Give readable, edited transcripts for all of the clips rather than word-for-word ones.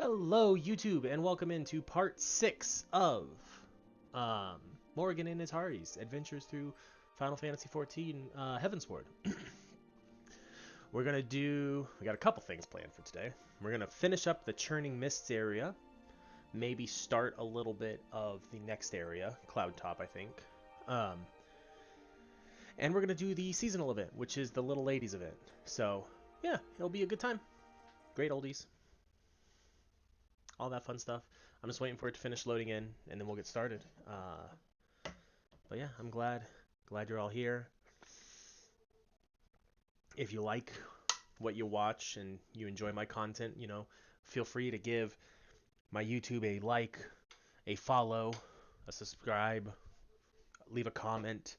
Hello, YouTube, and welcome into part 6 of Morrighan and Initari's adventures through Final Fantasy XIV Heavensward. We got a couple things planned for today. We're going to finish up the Churning Mists area, maybe start a little bit of the next area, Cloud Top, I think. And we're going to do the seasonal event, which is the Little Ladies event. So, yeah, it'll be a good time. Great oldies. All that fun stuff. I'm just waiting for it to finish loading in, and then we'll get started. But yeah, I'm glad you're all here. If you like what you watch and you enjoy my content, feel free to give my YouTube a like, a follow, a subscribe, leave a comment.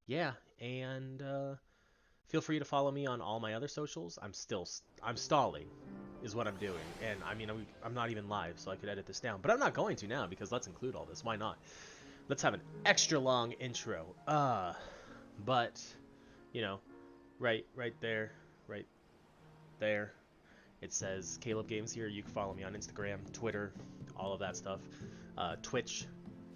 Yeah, and feel free to follow me on all my other socials. I'm stalling is what I'm doing. And I mean, I'm not even live, so I could edit this down. But I'm not going to now because let's include all this. Why not? Let's have an extra long intro. But, right there, it says Caleb Games here. You can follow me on Instagram, Twitter, all of that stuff. Twitch.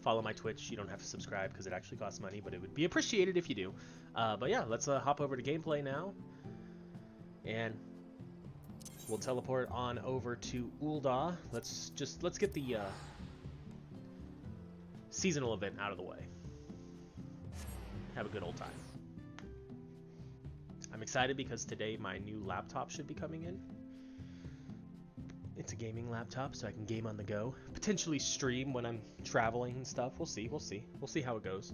Follow my Twitch. You don't have to subscribe because it actually costs money, but it would be appreciated if you do. But yeah, let's hop over to gameplay now. And we'll teleport on over to Ul'dah. Let's get the seasonal event out of the way. Have a good old time. I'm excited because today my new laptop should be coming in. It's a gaming laptop, so I can game on the go. Potentially stream when I'm traveling and stuff. We'll see. We'll see how it goes.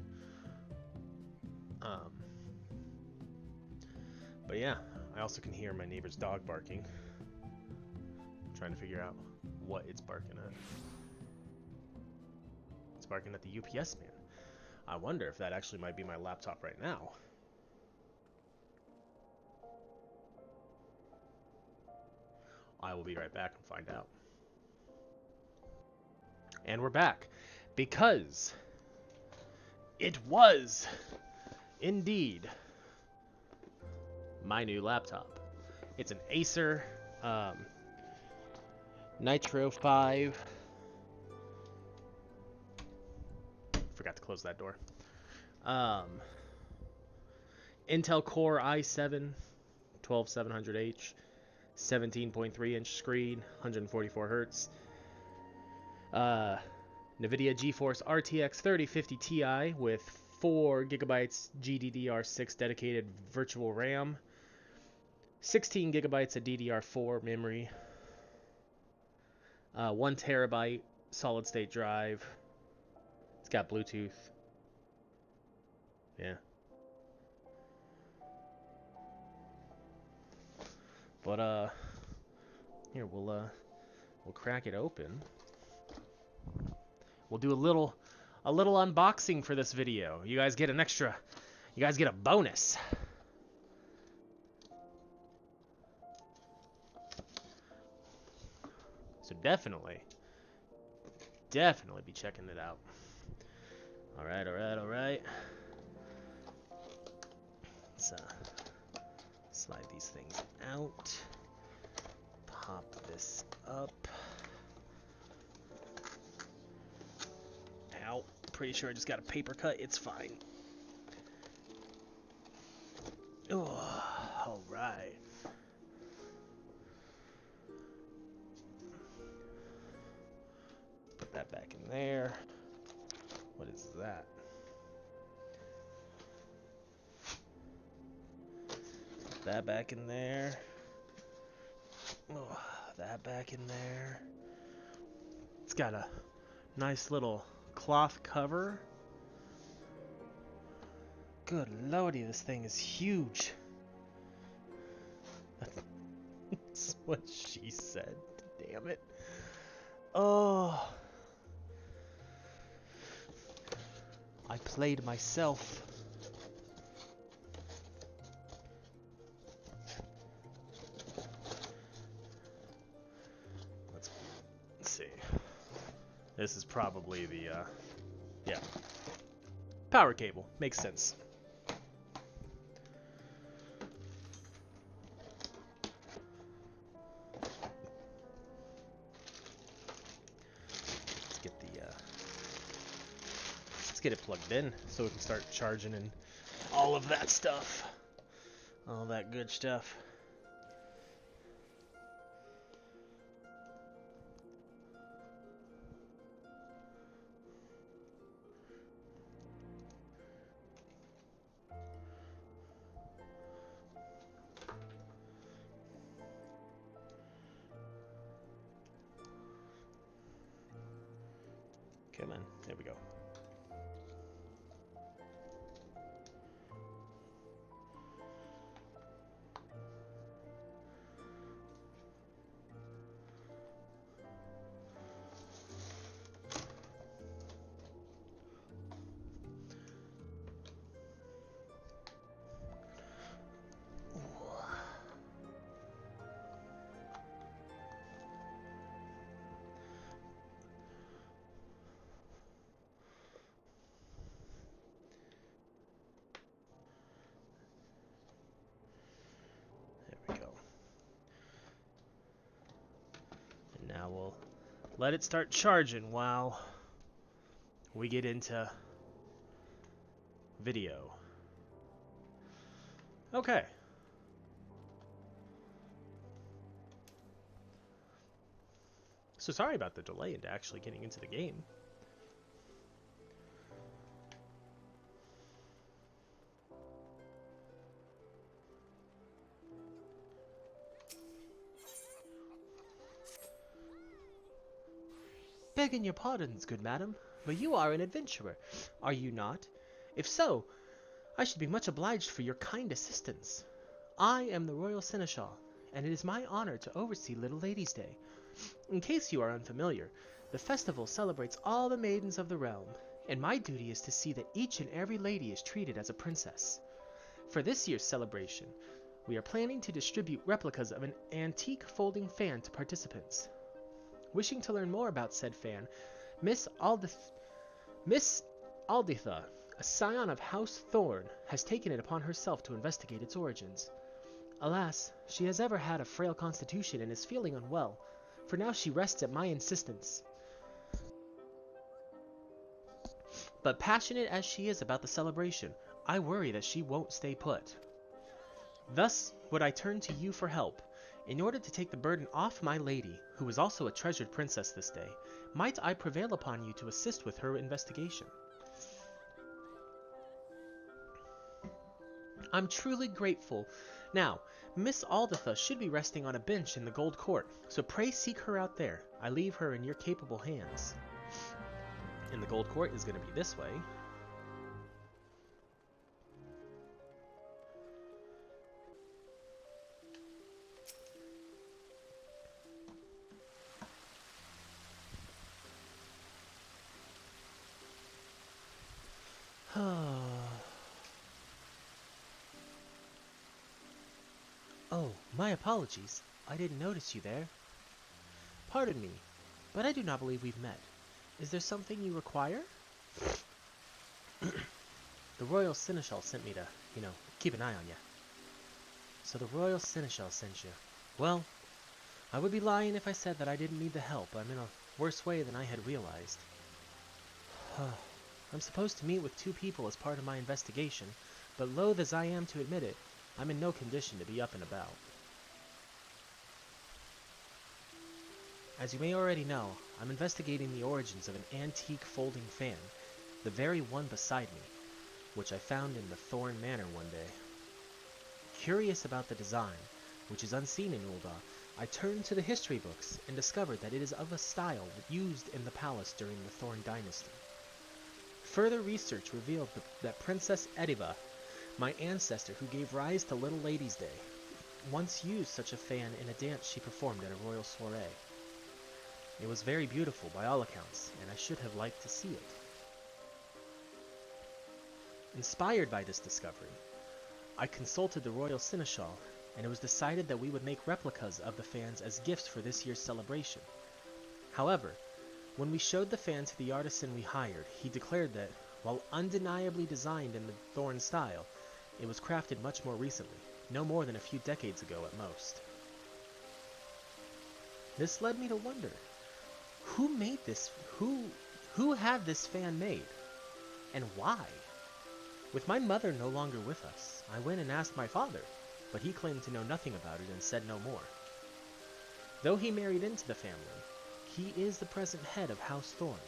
But yeah, I also can hear my neighbor's dog barking. I'm trying to figure out what it's barking at. It's barking at the UPS man. I wonder if that actually might be my laptop right now. I will be right back and find out. And we're back because it was indeed my new laptop. It's an Acer Nitro 5. Forgot to close that door. Intel Core i7 12700H, 17.3 inch screen, 144 hertz. NVIDIA GeForce RTX 3050 Ti with 4 gigabytes GDDR6 dedicated virtual RAM, 16 gigabytes of DDR4 memory, 1 terabyte solid state drive. It's got Bluetooth. Yeah. But here we'll crack it open. We'll do a little unboxing for this video. You guys get a bonus. So definitely be checking it out. All right. Let's slide these things out. Pop this up. Ow. Pretty sure I just got a paper cut. It's fine. Oh, all right. Put that back in there. What is that? Put that back in there. Oh, that back in there. It's got a nice little cloth cover. Good lordy, this thing is huge. That's what she said. Damn it. Oh. I played myself. Let's see. This is probably the, yeah. Power cable. Makes sense. get it plugged in so we can start charging and all of that stuff. All that good stuff. Come on, there we go. Now we'll let it start charging while we get into video. Okay. So sorry about the delay into actually getting into the game. Begging your pardons, good madam, but you are an adventurer, are you not? If so, I should be much obliged for your kind assistance. I am the Royal Seneschal, and it is my honor to oversee Little Ladies' Day. In case you are unfamiliar, the festival celebrates all the maidens of the realm, and my duty is to see that each and every lady is treated as a princess. For this year's celebration, we are planning to distribute replicas of an antique folding fan to participants. Wishing to learn more about said fan, Miss Alditha, a scion of House Thorn, has taken it upon herself to investigate its origins. Alas, she has ever had a frail constitution and is feeling unwell, for now she rests at my insistence. But passionate as she is about the celebration, I worry that she won't stay put. Thus would I turn to you for help. In order to take the burden off my lady, who is also a treasured princess this day, might I prevail upon you to assist with her investigation? I'm truly grateful. Now, Miss Alditha should be resting on a bench in the Gold Court, so pray seek her out there. I leave her in your capable hands. And the Gold Court is going to be this way. Oh, my apologies. I didn't notice you there. Pardon me, but I do not believe we've met. Is there something you require? The Royal Seneschal sent me to, keep an eye on you. So the Royal Seneschal sent you. Well, I would be lying if I said that I didn't need the help. I'm in a worse way than I had realized. I'm supposed to meet with 2 people as part of my investigation, but loath as I am to admit it, I'm in no condition to be up and about. As you may already know, I'm investigating the origins of an antique folding fan, the very one beside me, which I found in the Thorn Manor one day. Curious about the design, which is unseen in Ul'dah, I turned to the history books and discovered that it is of a style used in the palace during the Thorn Dynasty. Further research revealed that Princess Ediva, my ancestor who gave rise to Little Ladies' Day, once used such a fan in a dance she performed at a royal soiree. It was very beautiful by all accounts, and I should have liked to see it. Inspired by this discovery, I consulted the Royal Seneschal, and it was decided that we would make replicas of the fans as gifts for this year's celebration. However, when we showed the fan to the artisan we hired, he declared that, while undeniably designed in the Thorn style, it was crafted much more recently, no more than a few decades ago at most. This led me to wonder, who made this? Who had this fan made? And why? With my mother no longer with us, I went and asked my father, but he claimed to know nothing about it and said no more. Though he married into the family, he is the present head of House Thorn.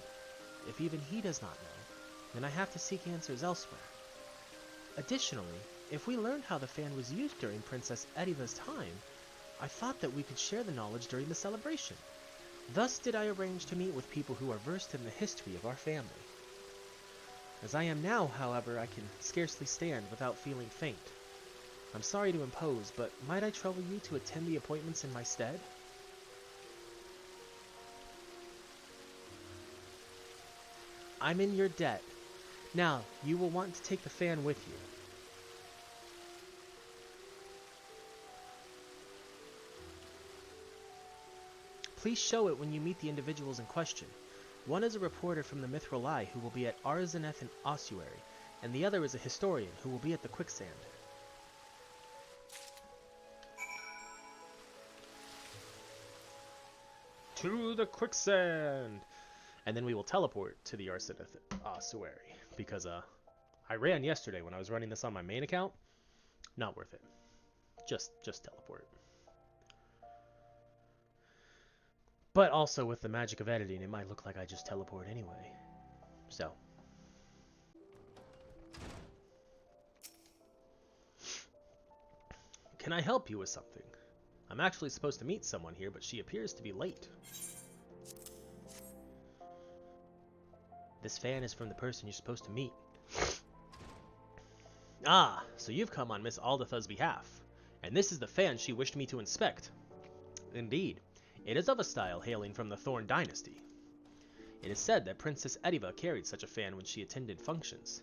If even he does not know, then I have to seek answers elsewhere. Additionally, if we learned how the fan was used during Princess Ediva's time, I thought that we could share the knowledge during the celebration. Thus did I arrange to meet with people who are versed in the history of our family. As I am now, however, I can scarcely stand without feeling faint. I'm sorry to impose, but might I trouble you to attend the appointments in my stead? I'm in your debt. Now, you will want to take the fan with you. Please show it when you meet the individuals in question. One is a reporter from the Mithril Eye who will be at Arzaneth and Ossuary, and the other is a historian who will be at the Quicksand. To the Quicksand! And then we will teleport to the Arzaneth and Ossuary, because I ran yesterday when I was running this on my main account. Not worth it. Just teleport. But also, with the magic of editing, it might look like I just teleport anyway. So. Can I help you with something? I'm actually supposed to meet someone here, but she appears to be late. This fan is from the person you're supposed to meet. Ah, so you've come on Miss Aldatha's behalf. And this is the fan she wished me to inspect. Indeed. It is of a style hailing from the Thorn dynasty. It is said that Princess Ediva carried such a fan when she attended functions.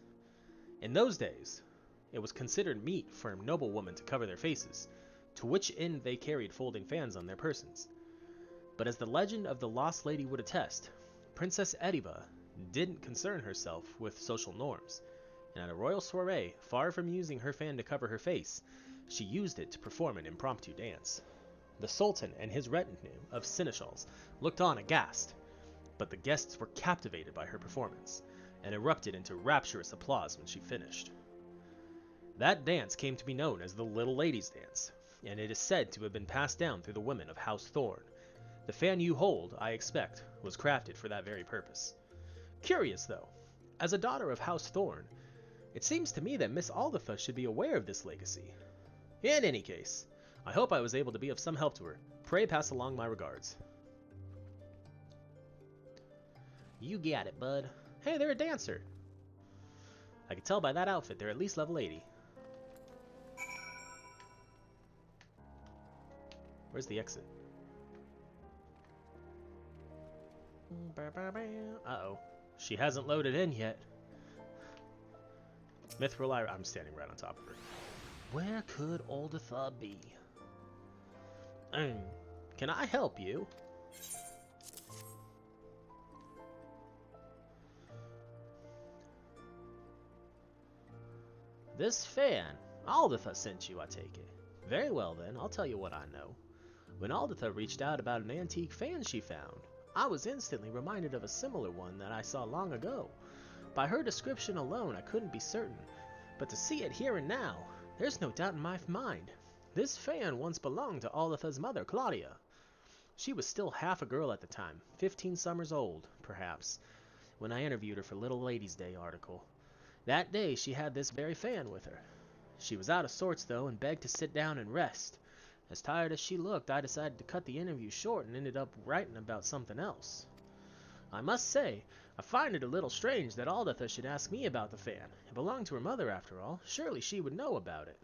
In those days, it was considered meet for a noble woman to cover their faces, to which end they carried folding fans on their persons. But as the legend of the Lost Lady would attest, Princess Ediva didn't concern herself with social norms, and at a royal soiree, far from using her fan to cover her face, she used it to perform an impromptu dance. The Sultan and his retinue of seneschals looked on aghast, but the guests were captivated by her performance, and erupted into rapturous applause when she finished. That dance came to be known as the Little Lady's Dance, and it is said to have been passed down through the women of House Thorn. The fan you hold, I expect, was crafted for that very purpose. Curious, though, as a daughter of House Thorn, it seems to me that Miss Aldatha should be aware of this legacy. In any case, I hope I was able to be of some help to her. Pray pass along my regards. You got it, bud. Hey, they're a dancer. I can tell by that outfit they're at least level 80. Where's the exit? Uh-oh. She hasn't loaded in yet. Mithril Eye. I'm standing right on top of her. Where could Aldatha be? Can I help you? This fan. Aldatha sent you, I take it. Very well then, I'll tell you what I know. When Aldatha reached out about an antique fan she found, I was instantly reminded of a similar one that I saw long ago. By her description alone, I couldn't be certain, but to see it here and now, there's no doubt in my mind. This fan once belonged to Aldatha's mother, Claudia. She was still half a girl at the time, 15 summers old, perhaps, when I interviewed her for Little Ladies' Day article. That day she had this very fan with her. She was out of sorts, though, and begged to sit down and rest. As tired as she looked, I decided to cut the interview short and ended up writing about something else. I must say, I find it a little strange that Aldatha should ask me about the fan. It belonged to her mother, after all. Surely she would know about it.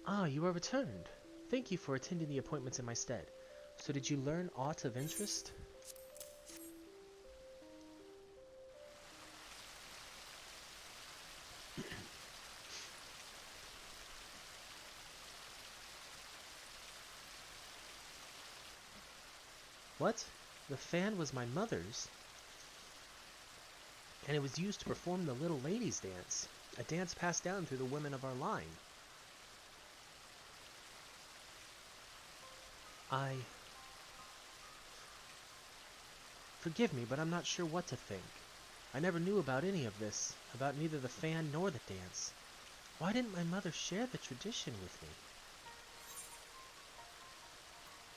Ah, you are returned. Thank you for attending the appointments in my stead. So did you learn aught of interest? What? The fan was my mother's, and it was used to perform the Little Ladies' Dance. A dance passed down through the women of our line. Forgive me, but I'm not sure what to think. I never knew about any of this, about neither the fan nor the dance. Why didn't my mother share the tradition with me?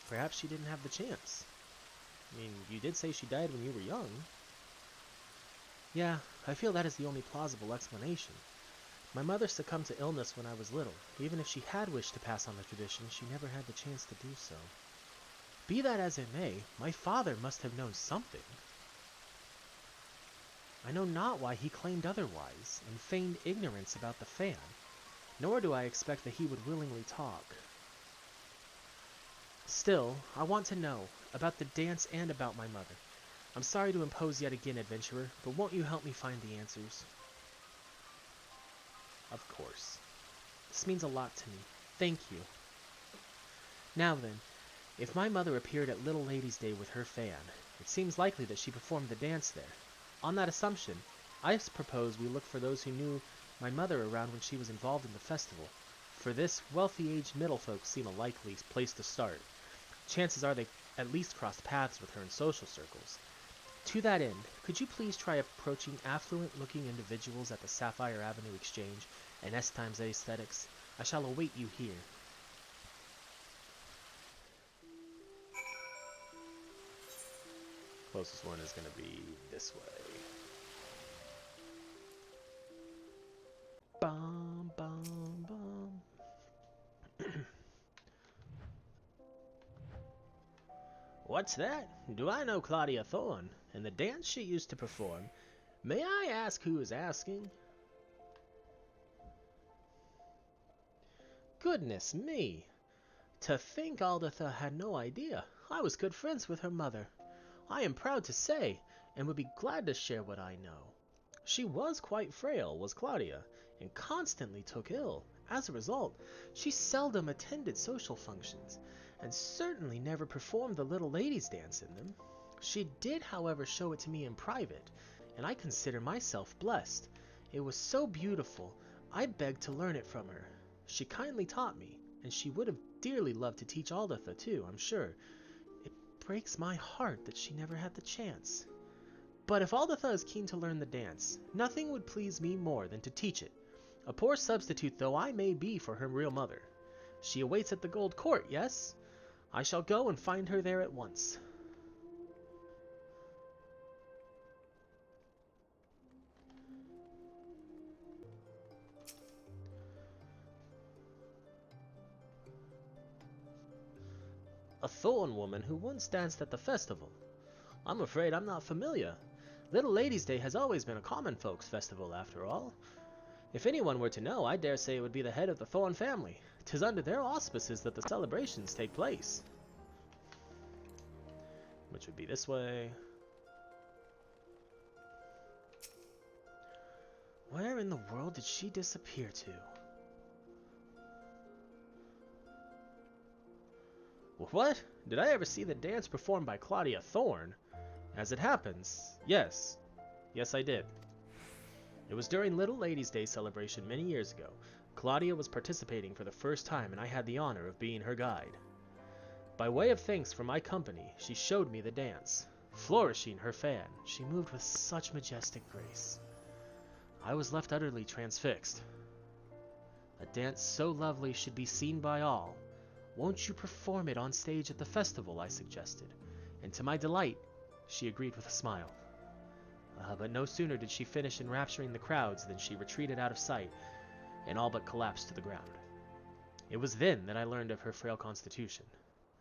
Perhaps she didn't have the chance. I mean, you did say she died when you were young. Yeah, I feel that is the only plausible explanation. My mother succumbed to illness when I was little. Even if she had wished to pass on the tradition, she never had the chance to do so. Be that as it may, my father must have known something. I know not why he claimed otherwise, and feigned ignorance about the fan, nor do I expect that he would willingly talk. Still, I want to know, about the dance and about my mother. I'm sorry to impose yet again, adventurer, but won't you help me find the answers? Of course. This means a lot to me. Thank you. Now then, if my mother appeared at Little Lady's Day with her fan, it seems likely that she performed the dance there. On that assumption, I propose we look for those who knew my mother around when she was involved in the festival. For this, wealthy-aged middle folks seem a likely place to start. Chances are they at least crossed paths with her in social circles. To that end, could you please try approaching affluent-looking individuals at the Sapphire Avenue Exchange and S times Aesthetics? I shall await you here. Closest one is going to be this way. Bum, bum, bum. What's that? Do I know Claudia Thorne, and the dance she used to perform? May I ask who is asking? Goodness me! To think Aldatha had no idea. I was good friends with her mother. I am proud to say, and would be glad to share what I know. She was quite frail, was Claudia, and constantly took ill. As a result, she seldom attended social functions, and certainly never performed the little ladies' dance in them. She did, however, show it to me in private, and I consider myself blessed. It was so beautiful, I begged to learn it from her. She kindly taught me, and she would have dearly loved to teach Aldatha too, I'm sure. It breaks my heart that she never had the chance. But if Aldatha is keen to learn the dance, nothing would please me more than to teach it. A poor substitute though I may be for her real mother. She awaits at the Gold Court, yes? I shall go and find her there at once. A Thorn woman who once danced at the festival. I'm afraid I'm not familiar. Little Ladies' Day has always been a common folks' festival, after all. If anyone were to know, I dare say it would be the head of the Thorn family. 'Tis under their auspices that the celebrations take place. Which would be this way. Where in the world did she disappear to? What? Did I ever see the dance performed by Claudia Thorne? As it happens, yes. Yes, I did. It was during Little Ladies' Day celebration many years ago. Claudia was participating for the first time, and I had the honor of being her guide. By way of thanks for my company, she showed me the dance. Flourishing her fan, she moved with such majestic grace. I was left utterly transfixed. A dance so lovely should be seen by all. Won't you perform it on stage at the festival, I suggested, and to my delight, she agreed with a smile. But no sooner did she finish enrapturing the crowds than she retreated out of sight and all but collapsed to the ground. It was then that I learned of her frail constitution.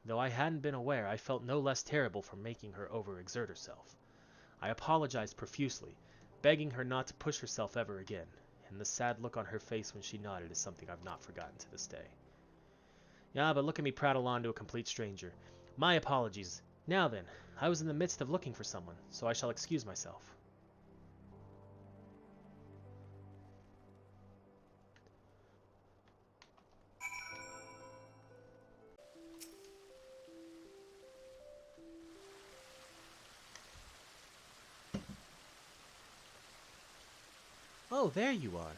Though I hadn't been aware, I felt no less terrible for making her overexert herself. I apologized profusely, begging her not to push herself ever again, and the sad look on her face when she nodded is something I've not forgotten to this day. Yeah, but look at me prattle on to a complete stranger. My apologies. Now then, I was in the midst of looking for someone, so I shall excuse myself. Oh, there you are.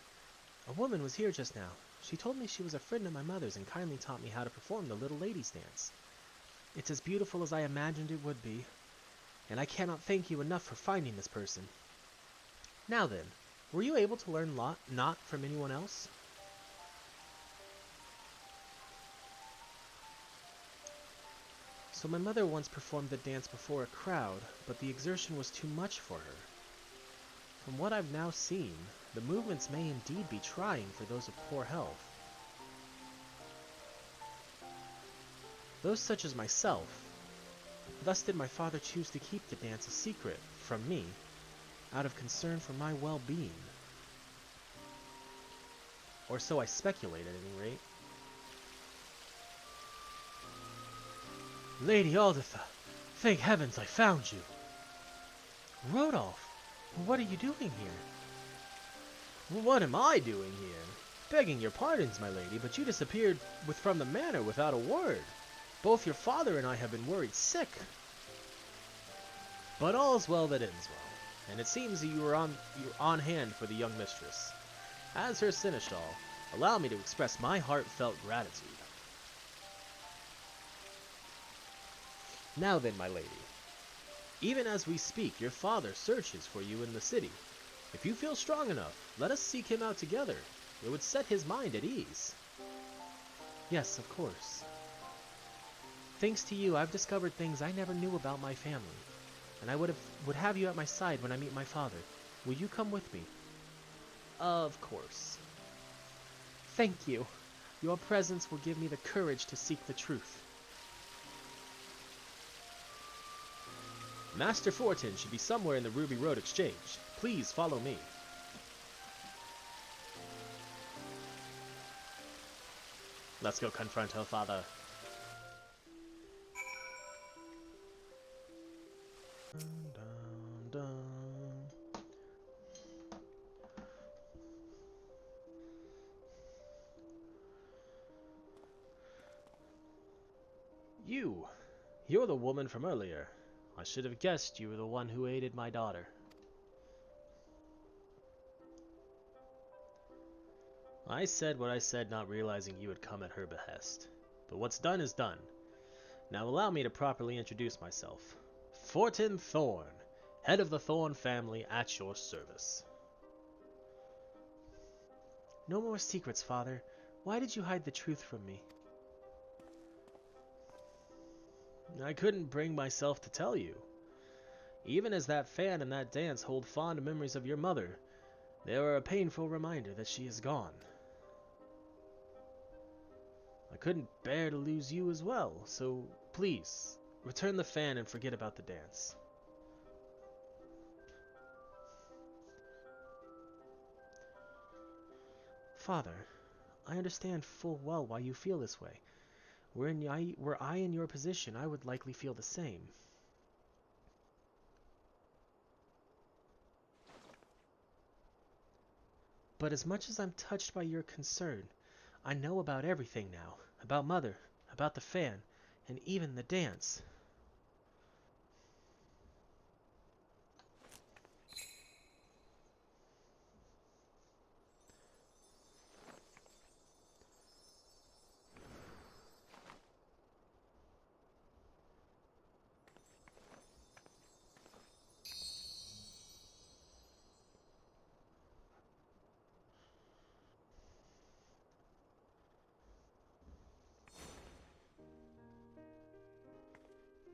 A woman was here just now. She told me she was a friend of my mother's and kindly taught me how to perform the little ladies' dance. It's as beautiful as I imagined it would be, and I cannot thank you enough for finding this person. Now then, were you able to learn not from anyone else? So my mother once performed the dance before a crowd, but the exertion was too much for her. From what I've now seen, the movements may indeed be trying for those of poor health. Those such as myself. Thus did my father choose to keep the dance a secret from me, out of concern for my well-being. Or so I speculate, at any rate. Lady Aldertha, thank heavens I found you. Rodolph, what are you doing here? What am I doing here? Begging your pardons, my lady, but you disappeared from the manor without a word. Both your father and I have been worried sick. But all's well that ends well, and it seems that you're on hand for the young mistress. As her seneschal, allow me to express my heartfelt gratitude. Now then, my lady, even as we speak, your father searches for you in the city. If you feel strong enough, let us seek him out together. It would set his mind at ease. Yes, of course. Thanks to you, I've discovered things I never knew about my family, and I would have you at my side when I meet my father. Will you come with me? Of course. Thank you. Your presence will give me the courage to seek the truth. Master Fortin should be somewhere in the Ruby Road Exchange. Please follow me. Let's go confront her father. Dun, dun, dun. You're the woman from earlier. I should have guessed you were the one who aided my daughter. I said what I said, not realizing you had come at her behest. But what's done is done. Now allow me to properly introduce myself. Fortin Thorn, head of the Thorn family, at your service. No more secrets, Father. Why did you hide the truth from me? I couldn't bring myself to tell you. Even as that fan and that dance hold fond memories of your mother, they are a painful reminder that she is gone. I couldn't bear to lose you as well, so please, return the fan and forget about the dance. Father, I understand full well why you feel this way. Were I in your position, I would likely feel the same. But as much as I'm touched by your concern, I know about everything now. About Mother, about the fan, and even the dance.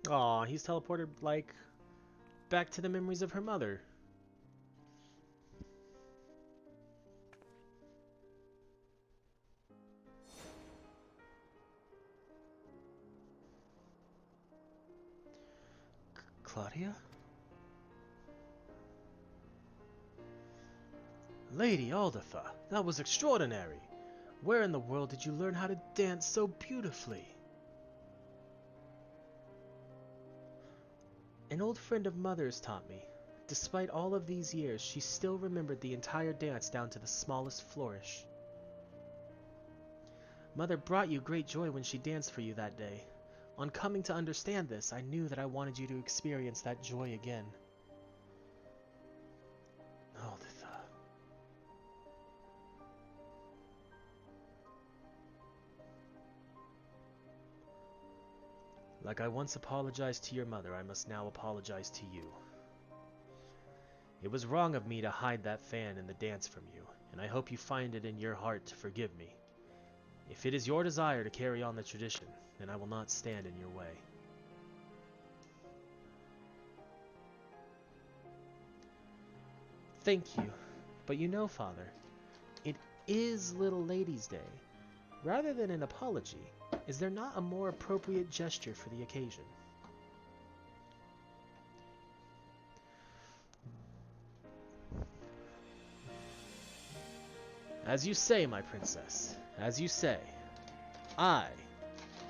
Aw, he's teleported, like, back to the memories of her mother. Claudia? Lady Aldertha, that was extraordinary. Where in the world did you learn how to dance so beautifully? An old friend of Mother's taught me. Despite all of these years, she still remembered the entire dance down to the smallest flourish. Mother brought you great joy when she danced for you that day. On coming to understand this, I knew that I wanted you to experience that joy again. Aldertha. Like I once apologized to your mother, I must now apologize to you. It was wrong of me to hide that fan in the dance from you, and I hope you find it in your heart to forgive me. If it is your desire to carry on the tradition, then I will not stand in your way. Thank you, but you know, Father, it is Little Ladies' Day. Rather than an apology, is there not a more appropriate gesture for the occasion? As you say, my princess, as you say. I,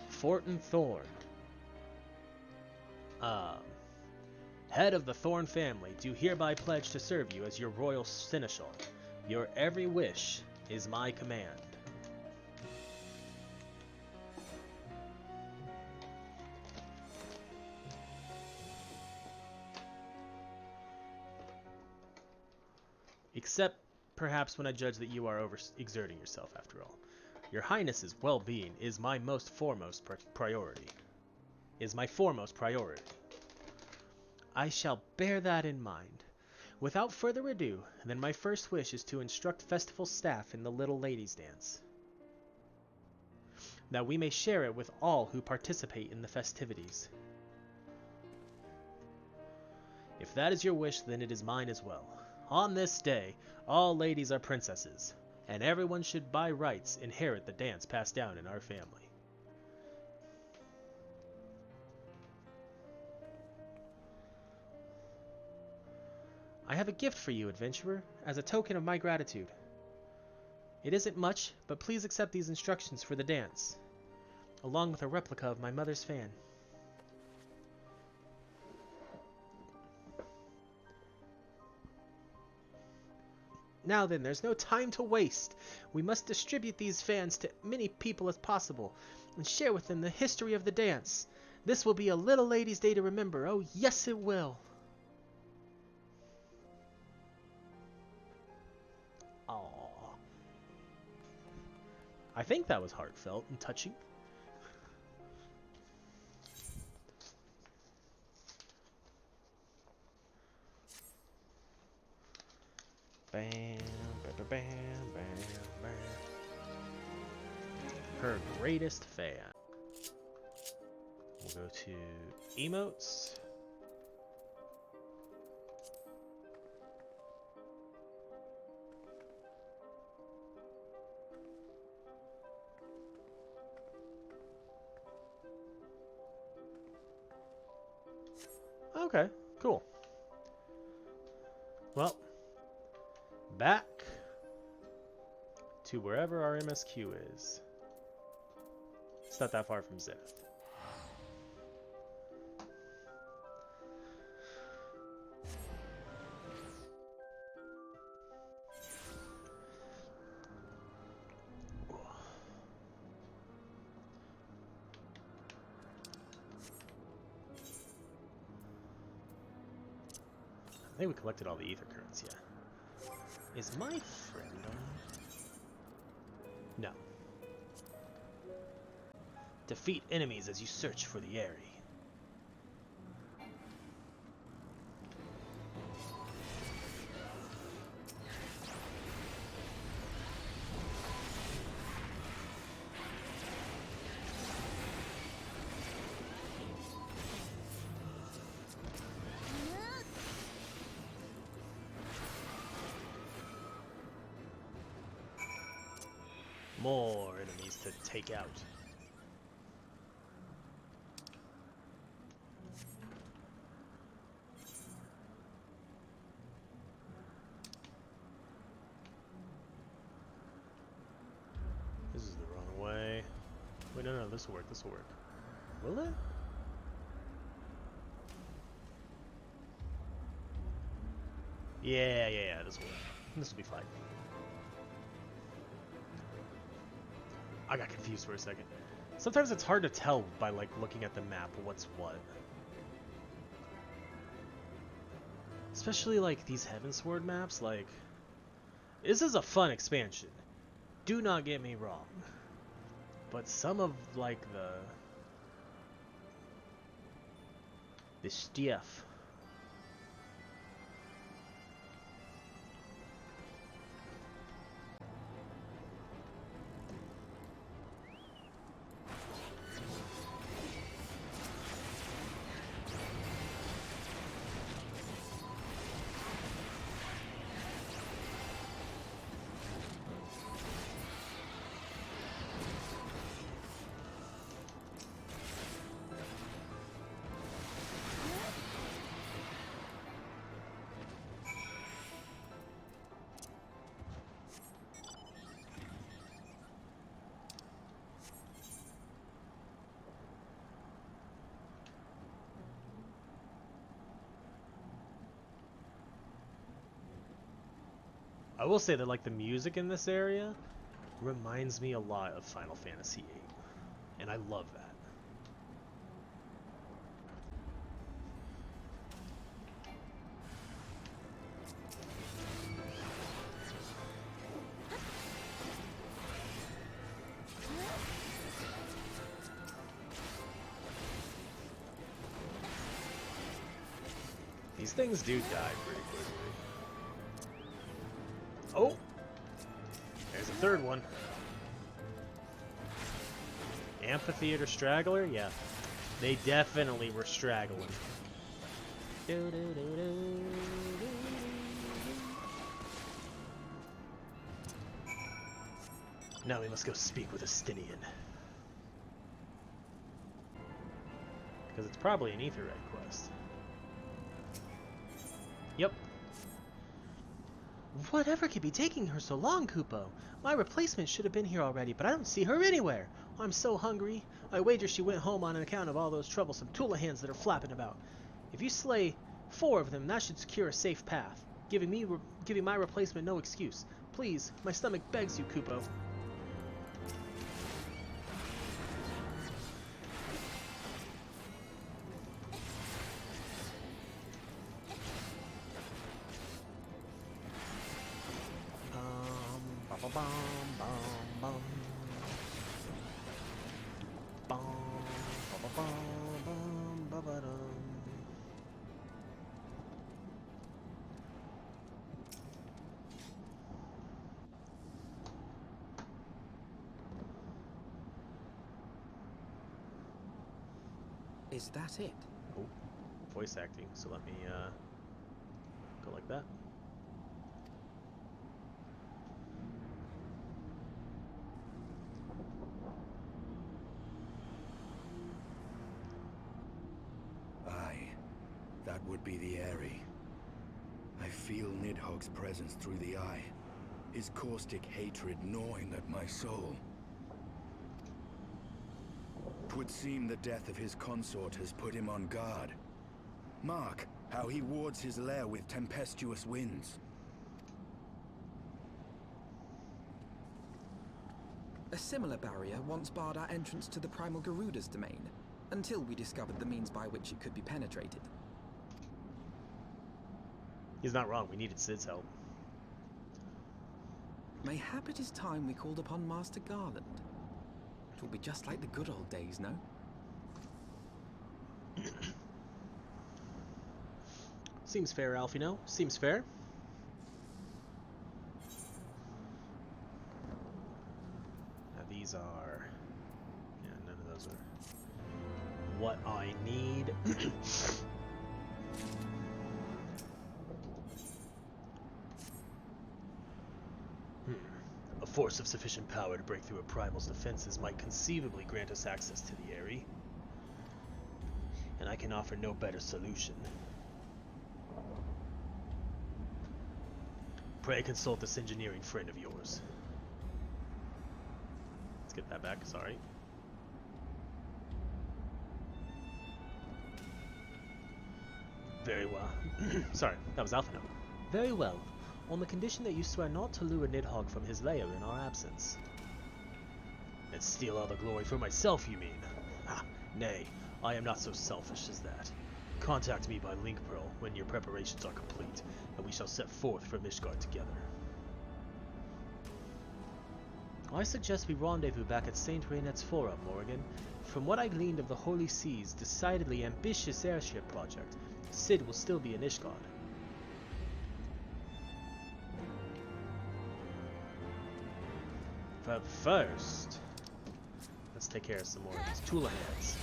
Fortin Thorn, head of the Thorn family, do hereby pledge to serve you as your royal seneschal. Your every wish is my command. Except, perhaps, when I judge that you are overexerting yourself, after all. Your Highness's well-being is my foremost priority. I shall bear that in mind. Without further ado, then my first wish is to instruct festival staff in the Little Ladies' Dance, that we may share it with all who participate in the festivities. If that is your wish, then it is mine as well. On this day, all ladies are princesses, and everyone should by rights inherit the dance passed down in our family. I have a gift for you, adventurer, as a token of my gratitude. It isn't much, but please accept these instructions for the dance, along with a replica of my mother's fan. Now then, there's no time to waste. We must distribute these fans to many people as possible, and share with them the history of the dance. This will be a Little Ladies' Day to remember. Oh, yes it will. Aww. I think that was heartfelt and touching. Bam, bam, bam, bam, bam. Her greatest fan. We'll go to emotes. Okay, cool. Well, back to wherever our MSQ is. It's not that far from Zenith. I think we collected all the ether currents, yeah. Is my friend on? No. Defeat enemies as you search for the Aerie. More enemies to take out. This is the wrong way. Wait, no, this will work, this will work. Will it? Yeah, this will work. This will be fine. I got confused for a second. Sometimes it's hard to tell by like looking at the map what's what. Especially like these Heavensward maps, like this is a fun expansion. Do not get me wrong. But some of like The stuff. I will say that like the music in this area reminds me a lot of Final Fantasy VIII, and I love that. These things do die pretty quickly. Oh! There's a third one. Amphitheater straggler? Yeah. They definitely were straggling. Now we must go speak with Estinian. Because it's probably an Aetherite quest. Yep. Whatever could be taking her so long, Kupo? My replacement should have been here already, but I don't see her anywhere. I'm so hungry. I wager she went home on account of all those troublesome Tulahans that are flapping about. If you slay 4 of them, that should secure a safe path, giving my replacement no excuse. Please, my stomach begs you, Kupo. Is that it? Oh, voice acting, so let me go like that. Aye, that would be the Aerie. I feel Nidhogg's presence through the eye, his caustic hatred gnawing at my soul. 'Twould seem the death of his consort has put him on guard. Mark how he wards his lair with tempestuous winds. A similar barrier once barred our entrance to the Primal Garuda's domain, until we discovered the means by which it could be penetrated. He's not wrong, we needed Sid's help. Mayhap it is time we called upon Master Garland. It will be just like the good old days, no? Seems fair, Alfino. Seems fair. Now these are... yeah, none of those are what I need. A force of sufficient power to break through a primal's defenses might conceivably grant us access to the Aerie. And I can offer no better solution. Pray consult this engineering friend of yours. Let's get that back, sorry. Very well. Sorry, that was Alphino. Very well. On the condition that you swear not to lure Nidhogg from his lair in our absence. And steal all the glory for myself, you mean? Ah, nay, I am not so selfish as that. Contact me by link pearl when your preparations are complete, and we shall set forth from Ishgard together. I suggest we rendezvous back at Saint Raynet's Forum, Morrighan. From what I gleaned of the Holy Sea's decidedly ambitious airship project, Sid will still be in Ishgard. But first, let's take care of some more of these Tula hands.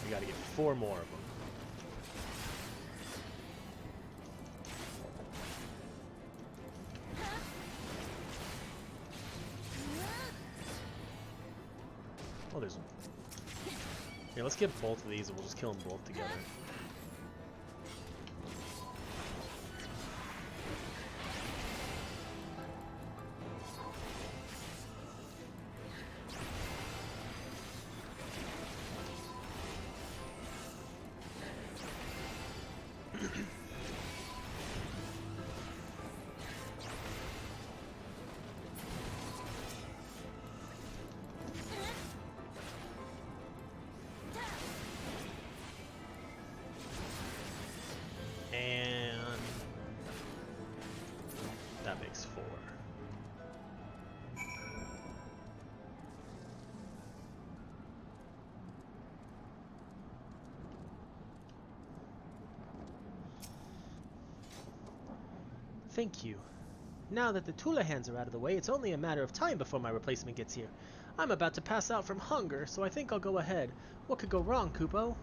We gotta get 4 more of them. Oh, there's... Here, let's get both of these and we'll just kill them both together. That makes 4. Thank you. Now that the Tula hands are out of the way, it's only a matter of time before my replacement gets here. I'm about to pass out from hunger, so I think I'll go ahead. What could go wrong, Kupo?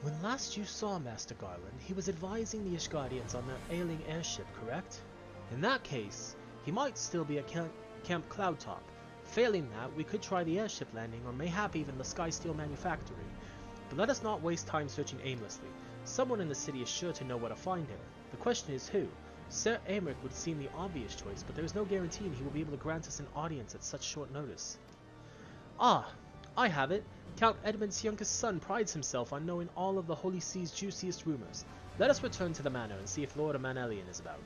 When last you saw Master Garland, he was advising the Ishgardians on their ailing airship, correct? In that case, he might still be at Camp Cloudtop. Failing that, we could try the airship landing, or mayhap even the Skysteel manufactory. But let us not waste time searching aimlessly. Someone in the city is sure to know where to find him. The question is who? Sir Aymeric would seem the obvious choice, but there is no guarantee he will be able to grant us an audience at such short notice. Ah, I have it. Count Edmund's youngest son prides himself on knowing all of the Holy Sea's juiciest rumors. Let us return to the manor and see if Lord Manelian is about.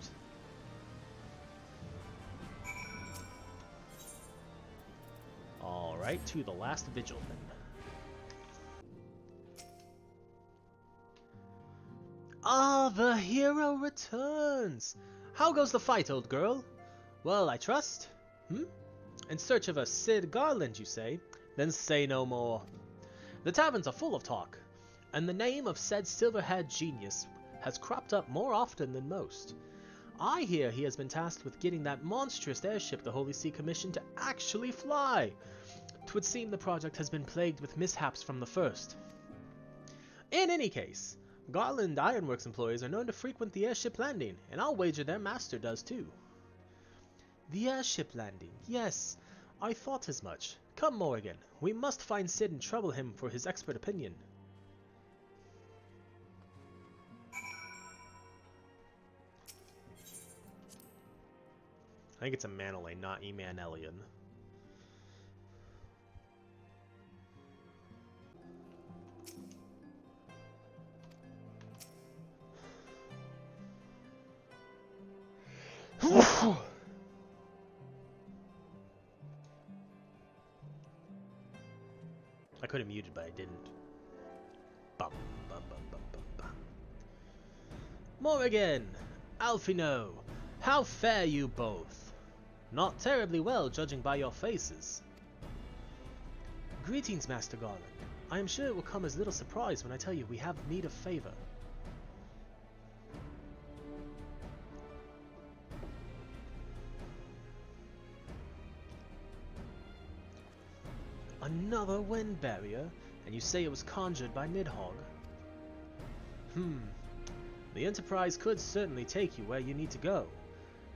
Alright, to the last vigil then. Ah, the hero returns! How goes the fight, old girl? Well, I trust? In search of a Sid Garland, you say? Then say no more. The taverns are full of talk, and the name of said silver-haired genius has cropped up more often than most. I hear he has been tasked with getting that monstrous airship the Holy See commissioned to actually fly. 'Twould seem the project has been plagued with mishaps from the first. In any case, Garland Ironworks employees are known to frequent the airship landing, and I'll wager their master does too. The airship landing, yes, I thought as much. Come, Morrighan, we must find Sid and trouble him for his expert opinion. I think it's a Manolay, not Emanelian. I could have muted, but I didn't. Bum, bum, bum, bum, bum, bum. Morrighan! Alphino! How fare you both? Not terribly well, judging by your faces. Greetings, Master Garland. I am sure it will come as little surprise when I tell you we have need of favor. Another wind barrier? And you say it was conjured by Nidhogg? The Enterprise could certainly take you where you need to go,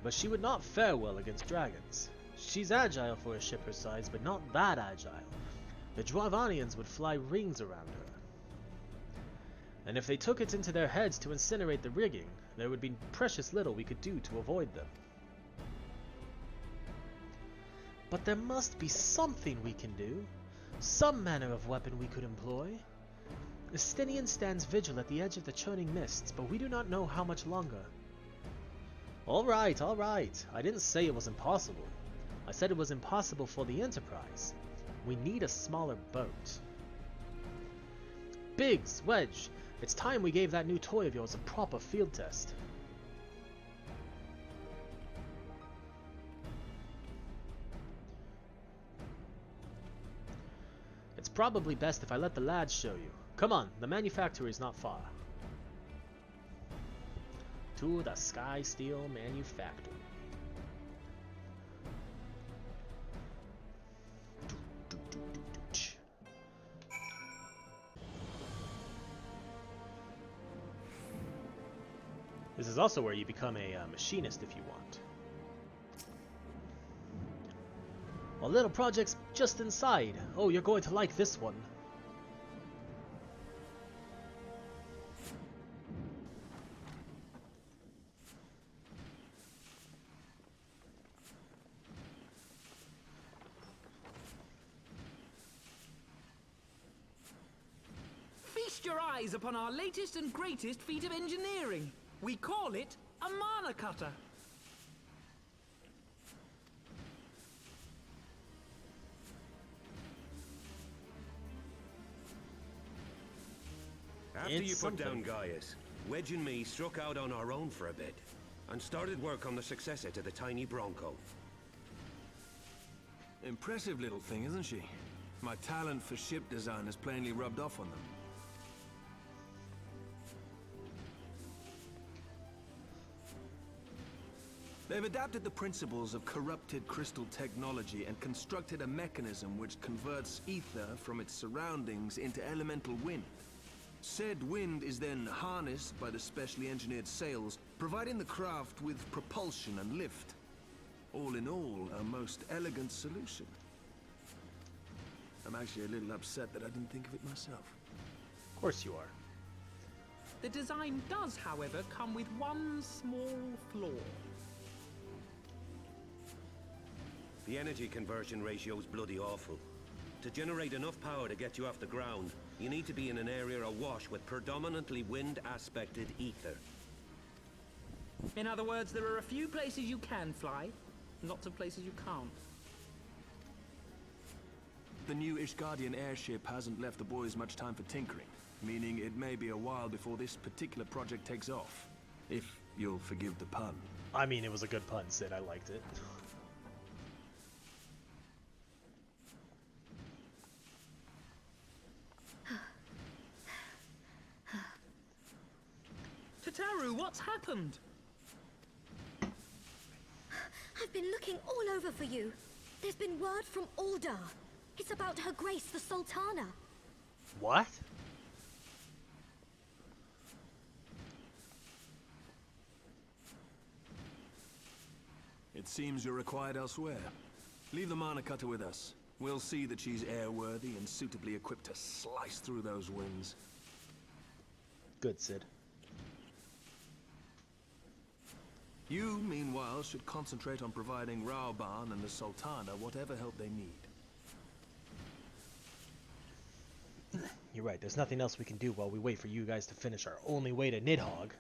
but she would not fare well against dragons. She's agile for a ship her size, but not that agile. The Dravanians would fly rings around her. And if they took it into their heads to incinerate the rigging, there would be precious little we could do to avoid them. But there must be something we can do. Some manner of weapon we could employ. Estinian stands vigil at the edge of the Churning Mists, but we do not know how much longer. Alright, alright. I didn't say it was impossible. I said it was impossible for the Enterprise. We need a smaller boat. Biggs, Wedge, it's time we gave that new toy of yours a proper field test. It's probably best if I let the lads show you. Come on, the manufactory is not far. To the Sky Steel Manufactory. This is also where you become a machinist if you want. Well, little project's just inside. Oh, you're going to like this one. Feast your eyes upon our latest and greatest feat of engineering. We call it a mana cutter. After you put down Gaius, Wedge and me struck out on our own for a bit, and started work on the successor to the tiny Bronco. Impressive little thing, isn't she? My talent for ship design has plainly rubbed off on them. They've adapted the principles of corrupted crystal technology and constructed a mechanism which converts ether from its surroundings into elemental wind. Said wind is then harnessed by the specially engineered sails, providing the craft with propulsion and lift. All in all, a most elegant solution. I'm actually a little upset that I didn't think of it myself. Of course you are. The design does, however, come with one small flaw. The energy conversion ratio is bloody awful. To generate enough power to get you off the ground, you need to be in an area awash with predominantly wind-aspected ether. In other words, there are a few places you can fly, lots of places you can't. The new Ishgardian airship hasn't left the boys much time for tinkering, meaning it may be a while before this particular project takes off. If you'll forgive the pun. I mean, it was a good pun, Sid. I liked it. Tataru, what's happened? I've been looking all over for you. There's been word from Ulda. It's about Her Grace the Sultana. What? It seems you're required elsewhere. Leave the mana cutter with us. We'll see that she's airworthy and suitably equipped to slice through those winds. Good, Sid. You, meanwhile, should concentrate on providing Raoban and the Sultana whatever help they need. You're right, there's nothing else we can do while we wait for you guys to finish our only way to Nidhogg.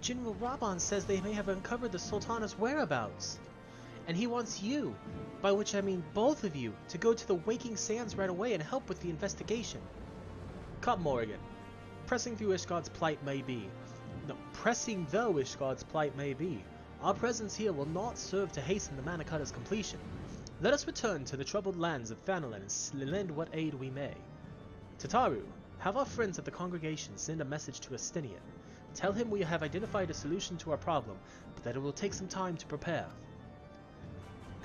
General Raban says they may have uncovered the Sultana's whereabouts. And he wants you, by which I mean both of you, to go to the Waking Sands right away and help with the investigation. Come, Morrighan. Pressing though Ishgard's plight may be, our presence here will not serve to hasten the Mana Cutter's completion. Let us return to the troubled lands of Thanalan and lend what aid we may. Tataru, have our friends at the congregation send a message to Astinian. Tell him we have identified a solution to our problem, but that it will take some time to prepare.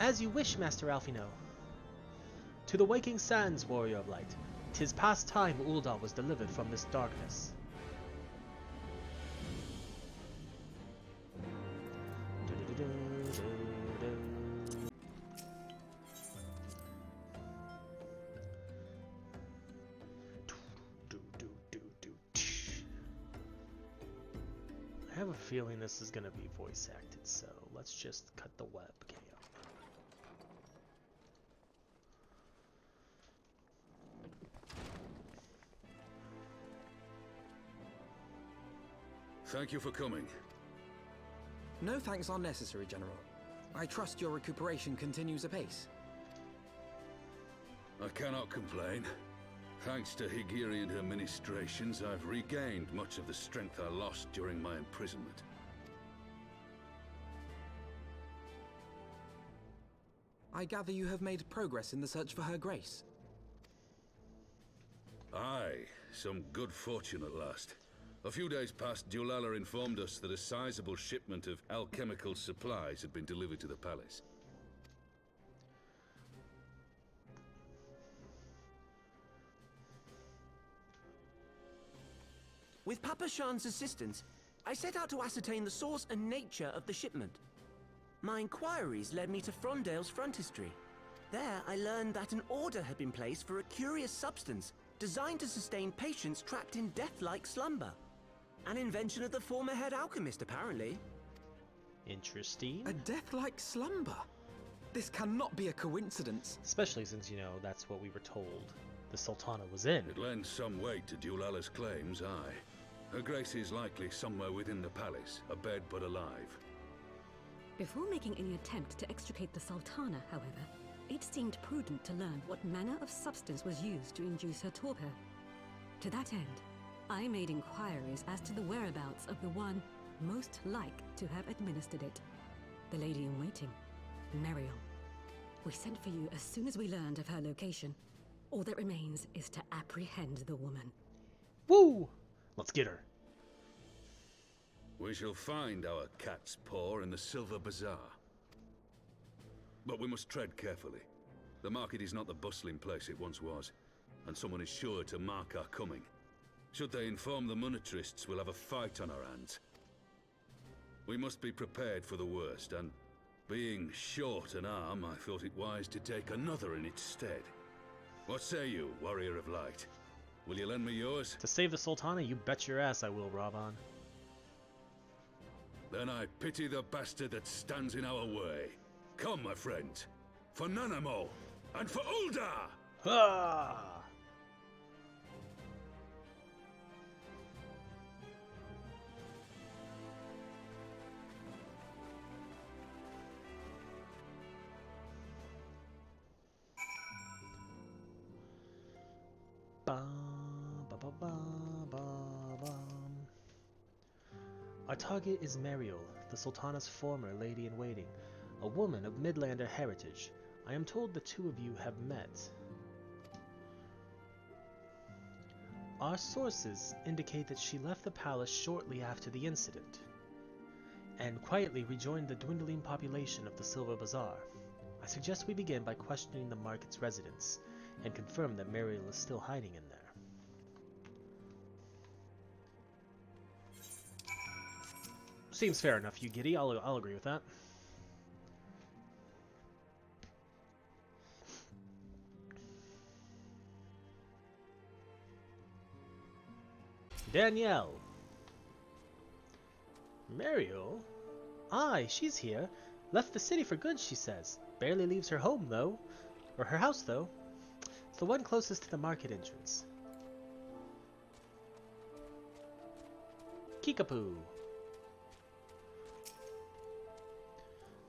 As you wish, Master Alfino. To the Waking Sands, Warrior of Light. 'Tis past time Ulda was delivered from this darkness. I have a feeling this is going to be voice acted, so let's just cut the webcam. Thank you for coming. No thanks are necessary, General. I trust your recuperation continues apace. I cannot complain. Thanks to Higiri and her ministrations, I've regained much of the strength I lost during my imprisonment. I gather you have made progress in the search for Her Grace. Aye, some good fortune at last. A few days past, Dulala informed us that a sizable shipment of alchemical supplies had been delivered to the palace. With Papa Shan's assistance, I set out to ascertain the source and nature of the shipment. My inquiries led me to Frondale's frontistery. There, I learned that an order had been placed for a curious substance designed to sustain patients trapped in death-like slumber. An invention of the former head alchemist, apparently. Interesting. A death-like slumber? This cannot be a coincidence. Especially since, you know, that's what we were told the Sultana was in. It lends some weight to Dulala's claims, aye. Her Grace is likely somewhere within the palace, abed but alive. Before making any attempt to extricate the Sultana, however, it seemed prudent to learn what manner of substance was used to induce her torpor. To that end, I made inquiries as to the whereabouts of the one most like to have administered it. The lady-in-waiting, Meriel. We sent for you as soon as we learned of her location. All that remains is to apprehend the woman. Woo! Let's get her. We shall find our cat's paw in the Silver Bazaar. But we must tread carefully. The market is not the bustling place it once was, and someone is sure to mark our coming. Should they inform the monetarists, we'll have a fight on our hands. We must be prepared for the worst, and being short an arm, I thought it wise to take another in its stead. What say you, Warrior of Light? Will you lend me yours? To save the Sultana, you bet your ass I will, Ravan. Then I pity the bastard that stands in our way. Come, my friends, for Nanamo, and for Ulda! Ah! Our target is Meriel, the Sultana's former lady-in-waiting, a woman of Midlander heritage. I am told the two of you have met. Our sources indicate that she left the palace shortly after the incident, and quietly rejoined the dwindling population of the Silver Bazaar. I suggest we begin by questioning the market's residents, and confirm that Meriel is still hiding in there. Seems fair enough, you giddy. I'll agree with that. Danielle. Meriel? Aye, she's here. Left the city for good, she says. Barely leaves her home, though. Or her house, though. It's the one closest to the market entrance. Kickapoo.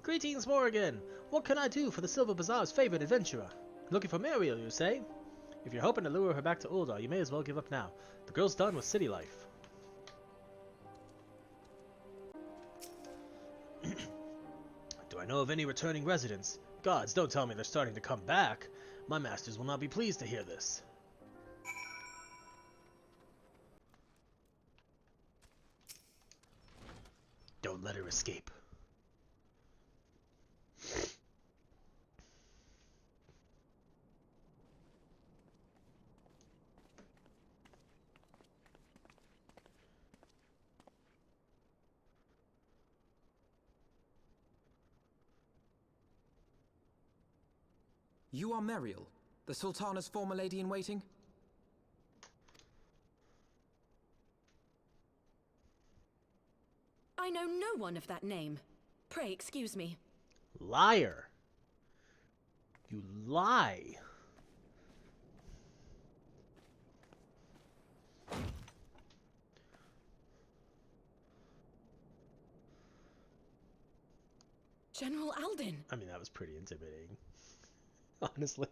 Greetings, Morrighan. What can I do for the Silver Bazaar's favorite adventurer? Looking for Meriel, you say? If you're hoping to lure her back to Ulda, you may as well give up now. The girl's done with city life. Do I know of any returning residents? Gods, don't tell me they're starting to come back. My masters will not be pleased to hear this. Don't let her escape. You are Meriel, the Sultana's former lady-in-waiting? I know no one of that name. Pray excuse me. Liar. You lie. General Alden! I mean, that was pretty intimidating. Honestly.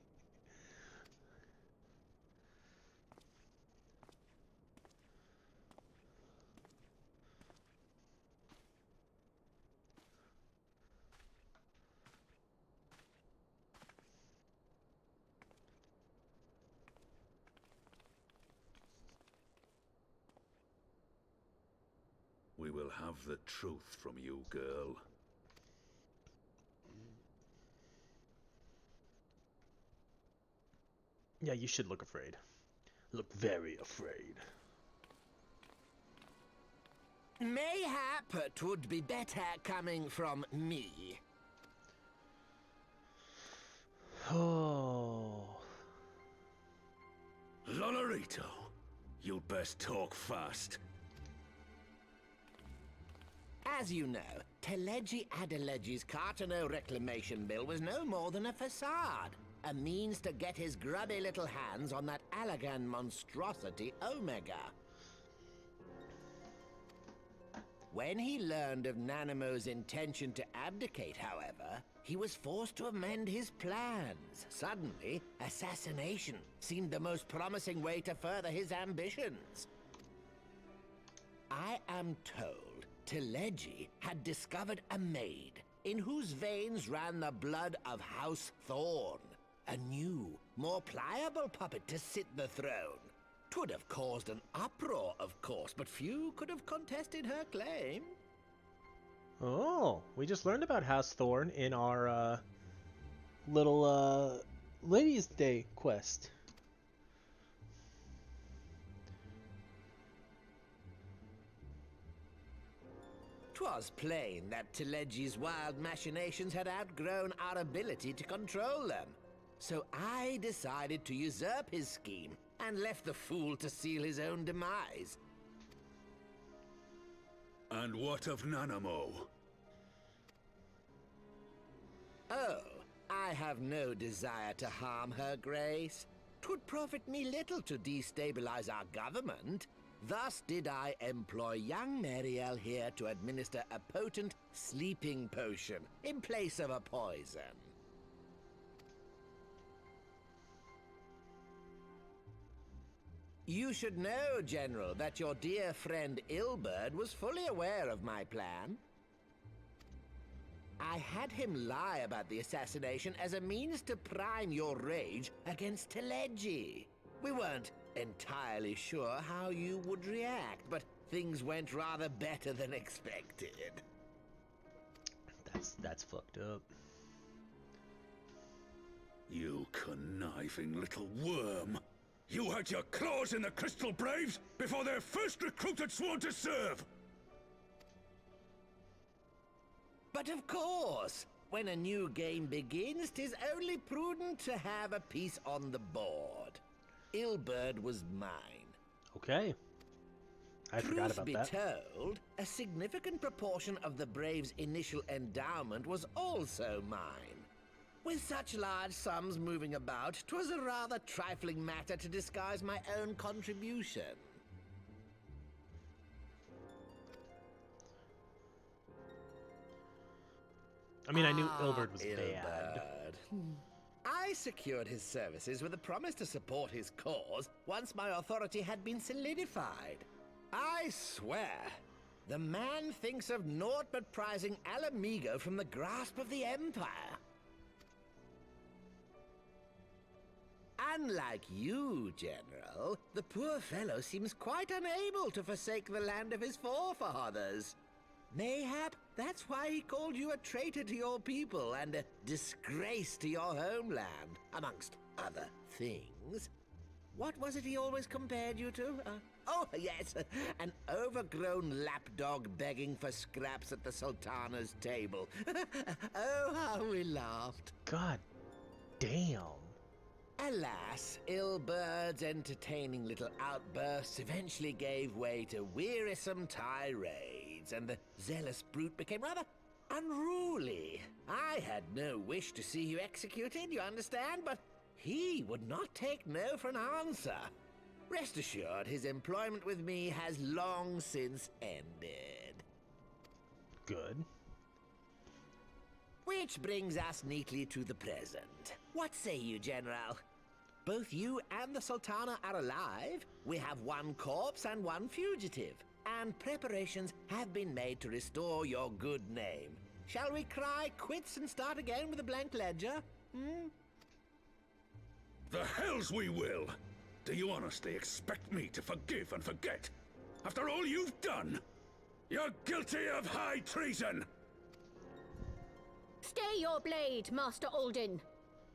We will have the truth from you, girl. Yeah, you should look afraid. Look very afraid. Mayhap 'twould be better coming from me. Oh. Lolarito, you'd best talk fast. As you know, Teleji Adeleji's Cartano reclamation bill was no more than a facade. A means to get his grubby little hands on that Allagan monstrosity Omega. When he learned of Nanamo's intention to abdicate, however, he was forced to amend his plans. Suddenly, assassination seemed the most promising way to further his ambitions. I am told Teleji had discovered a maid in whose veins ran the blood of House Thorn. A new, more pliable puppet to sit the throne. 'Twould have caused an uproar, of course, but few could have contested her claim. Oh, we just learned about House Thorn in our little Ladies' Day quest. 'Twas plain that Teleji's wild machinations had outgrown our ability to control them. So I decided to usurp his scheme and left the fool to seal his own demise. And what of Nanamo? Oh, I have no desire to harm her grace. 'Twould profit me little to destabilize our government. Thus did I employ young Mariel here to administer a potent sleeping potion in place of a poison. You should know, General, that your dear friend Ilberd was fully aware of my plan. I had him lie about the assassination as a means to prime your rage against Teleji. We weren't entirely sure how you would react, but things went rather better than expected. That's fucked up. You conniving little worm! You had your claws in the Crystal Braves before their first recruit had sworn to serve! But of course, when a new game begins, 'tis only prudent to have a piece on the board. Ilberd was mine. Okay. I forgot about that. Truth be told, a significant proportion of the Braves' initial endowment was also mine. With such large sums moving about, 'twas a rather trifling matter to disguise my own contribution. I mean, I knew Ilberd was bad. Ilberd. I secured his services with a promise to support his cause once my authority had been solidified. I swear, the man thinks of naught but prizing Alamigo from the grasp of the Empire. Unlike you, General, the poor fellow seems quite unable to forsake the land of his forefathers. Mayhap that's why he called you a traitor to your people and a disgrace to your homeland, amongst other things. What was it he always compared you to? Oh, yes, an overgrown lapdog begging for scraps at the Sultana's table. Oh, how we laughed. God damn. Alas, Ilberd's entertaining little outbursts eventually gave way to wearisome tirades, and the zealous brute became rather unruly. I had no wish to see you executed, you understand, but he would not take no for an answer. Rest assured, his employment with me has long since ended. Good. Which brings us neatly to the present. What say you, General? Both you and the Sultana are alive. We have one corpse and one fugitive. And preparations have been made to restore your good name. Shall we cry quits and start again with a blank ledger? The hells we will! Do you honestly expect me to forgive and forget? After all you've done? You're guilty of high treason! Stay your blade, Master Alden.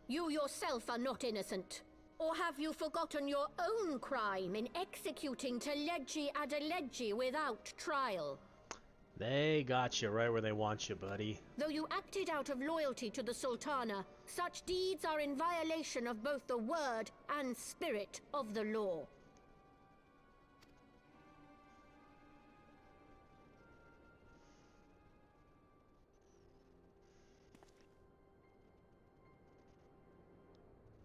You yourself are not innocent. Or have you forgotten your own crime in executing Teledji Adeledji without trial? They got you right where they want you, buddy. Though you acted out of loyalty to the Sultana, such deeds are in violation of both the word and spirit of the law.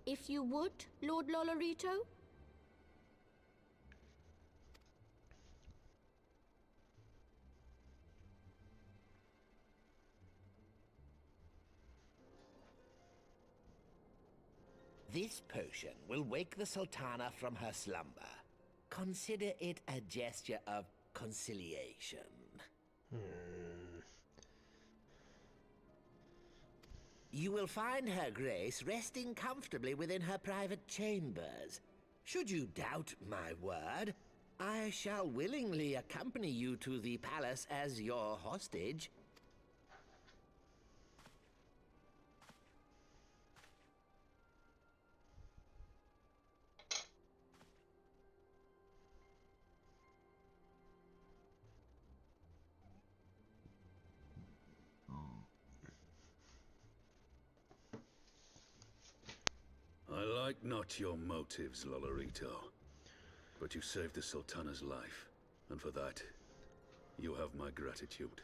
If you would, Lord Lolorito? This potion will wake the Sultana from her slumber. Consider it a gesture of conciliation. You will find Her Grace resting comfortably within her private chambers. Should you doubt my word, I shall willingly accompany you to the palace as your hostage. I like not your motives, Lolorito. But you saved the Sultana's life, and for that, you have my gratitude.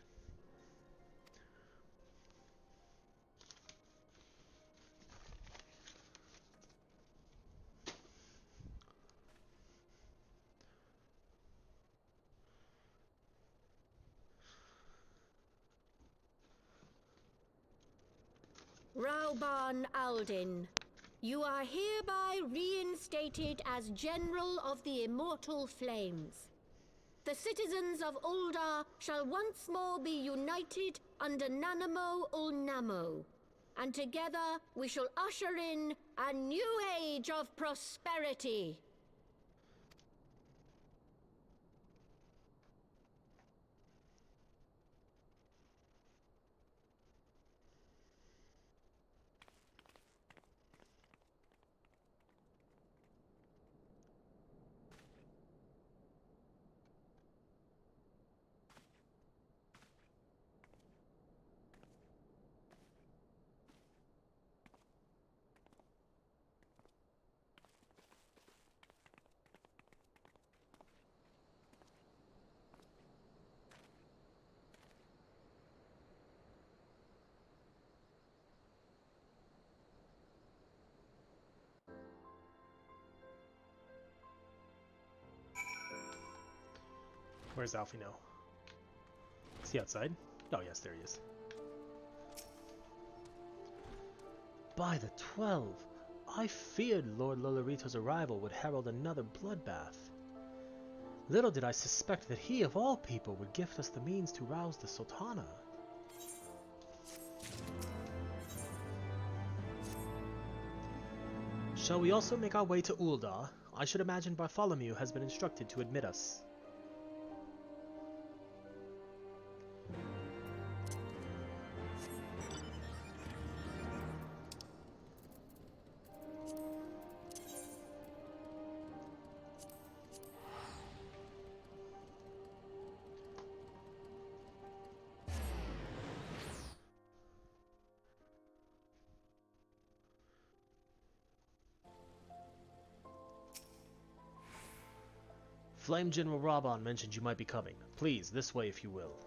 Rauban Aldin, you are hereby reinstated as General of the Immortal Flames. The citizens of Ul'dah shall once more be united under Nanamo Ul'Namo, and together we shall usher in a new age of prosperity. Where's Alfie now? Is he outside? Oh yes, there he is. By the 12! I feared Lord Lolorito's arrival would herald another bloodbath. Little did I suspect that he, of all people, would gift us the means to rouse the Sultana. Shall we also make our way to Ul'dah? I should imagine Bartholomew has been instructed to admit us. Flame General Raban mentioned you might be coming. Please, this way if you will.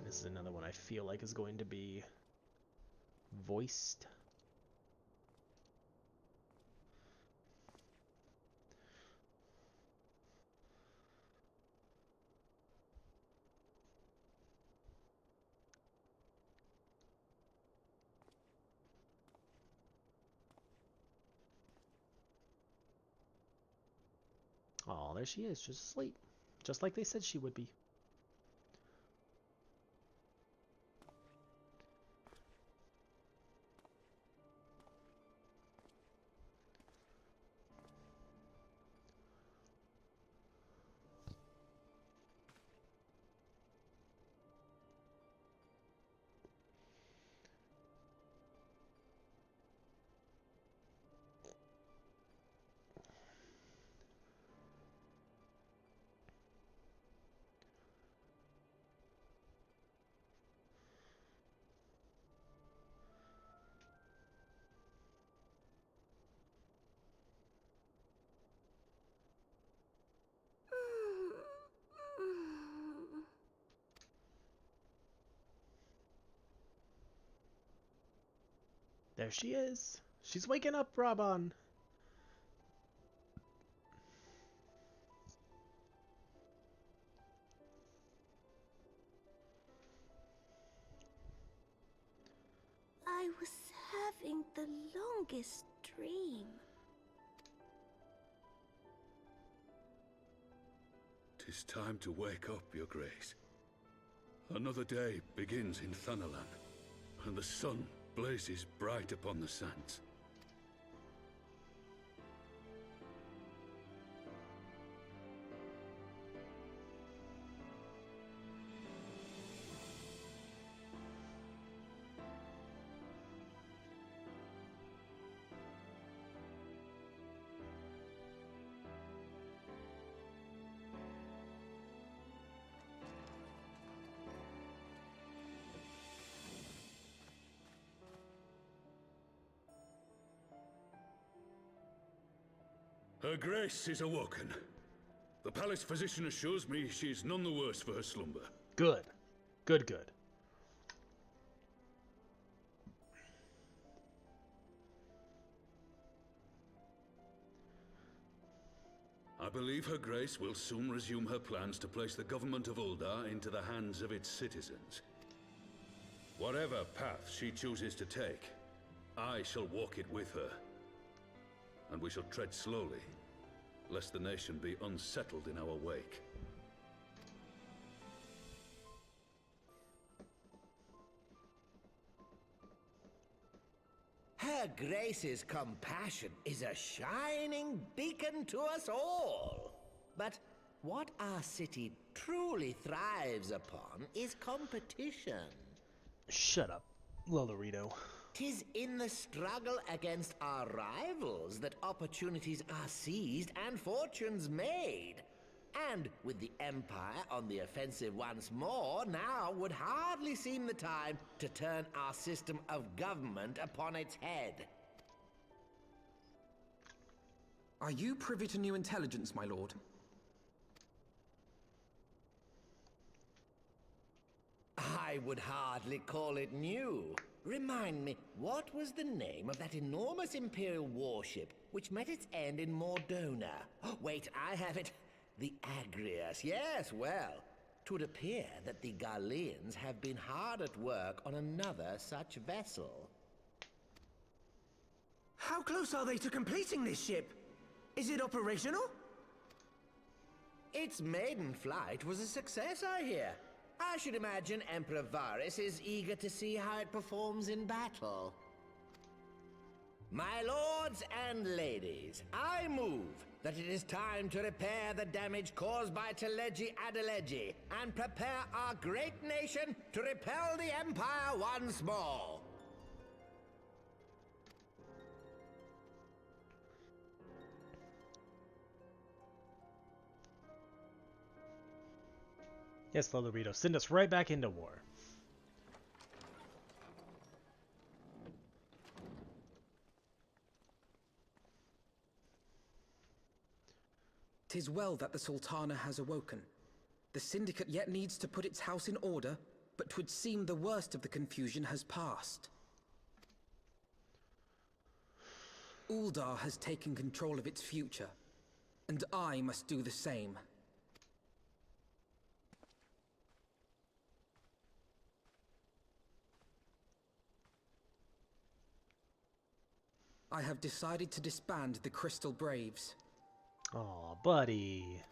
This is another one I feel like is going to be voiced. Oh, there she is, just asleep. Just like they said she would be. There she is. She's waking up, Raban. I was having the longest dream. 'Tis time to wake up, Your Grace. Another day begins in Thanalan, and the sun blazes bright upon the sands. Her Grace is awoken. The palace physician assures me she is none the worse for her slumber. Good. Good, good. I believe Her Grace will soon resume her plans to place the government of Uldar into the hands of its citizens. Whatever path she chooses to take, I shall walk it with her. And we shall tread slowly, lest the nation be unsettled in our wake. Her Grace's compassion is a shining beacon to us all. But what our city truly thrives upon is competition. Shut up, Lolorito. 'Tis in the struggle against our rivals that opportunities are seized and fortunes made. And with the Empire on the offensive once more, now would hardly seem the time to turn our system of government upon its head. Are you privy to new intelligence, my lord? I would hardly call it new. Remind me, what was the name of that enormous Imperial warship which met its end in Mordona? Oh, wait, I have it. The Agrias. Yes, well, 'twould appear that the Garleans have been hard at work on another such vessel. How close are they to completing this ship? Is it operational? Its maiden flight was a success, I hear. I should imagine Emperor Varys is eager to see how it performs in battle. My lords and ladies, I move that it is time to repair the damage caused by Teleji Adeleji and prepare our great nation to repel the Empire once more. Yes, Lolorito, send us right back into war. "'Tis well that the Sultana has awoken. The Syndicate yet needs to put its house in order, but 'twould seem the worst of the confusion has passed. Uldar has taken control of its future, and I must do the same. I have decided to disband the Crystal Braves. Aw, buddy.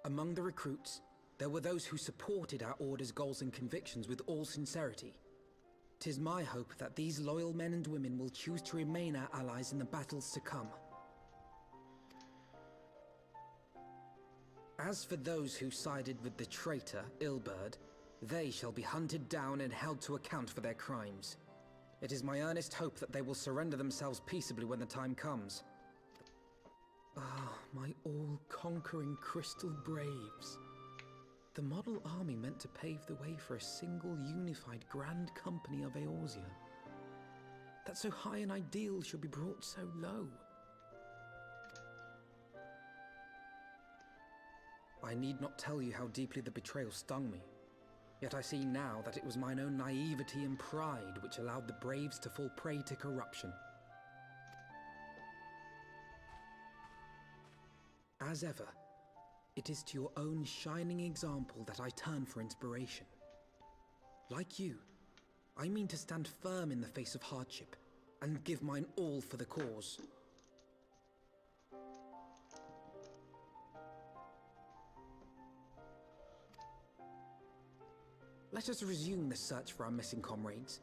Among the recruits, there were those who supported our Order's goals and convictions with all sincerity. 'Tis my hope that these loyal men and women will choose to remain our allies in the battles to come. As for those who sided with the traitor, Ilberd, they shall be hunted down and held to account for their crimes. It is my earnest hope that they will surrender themselves peaceably when the time comes. Ah, my all-conquering Crystal Braves. The model army meant to pave the way for a single unified grand company of Eorzea. That so high an ideal should be brought so low. I need not tell you how deeply the betrayal stung me. Yet I see now that it was mine own naivety and pride which allowed the Braves to fall prey to corruption. As ever, it is to your own shining example that I turn for inspiration. Like you, I mean to stand firm in the face of hardship and give mine all for the cause. Let us resume the search for our missing comrades,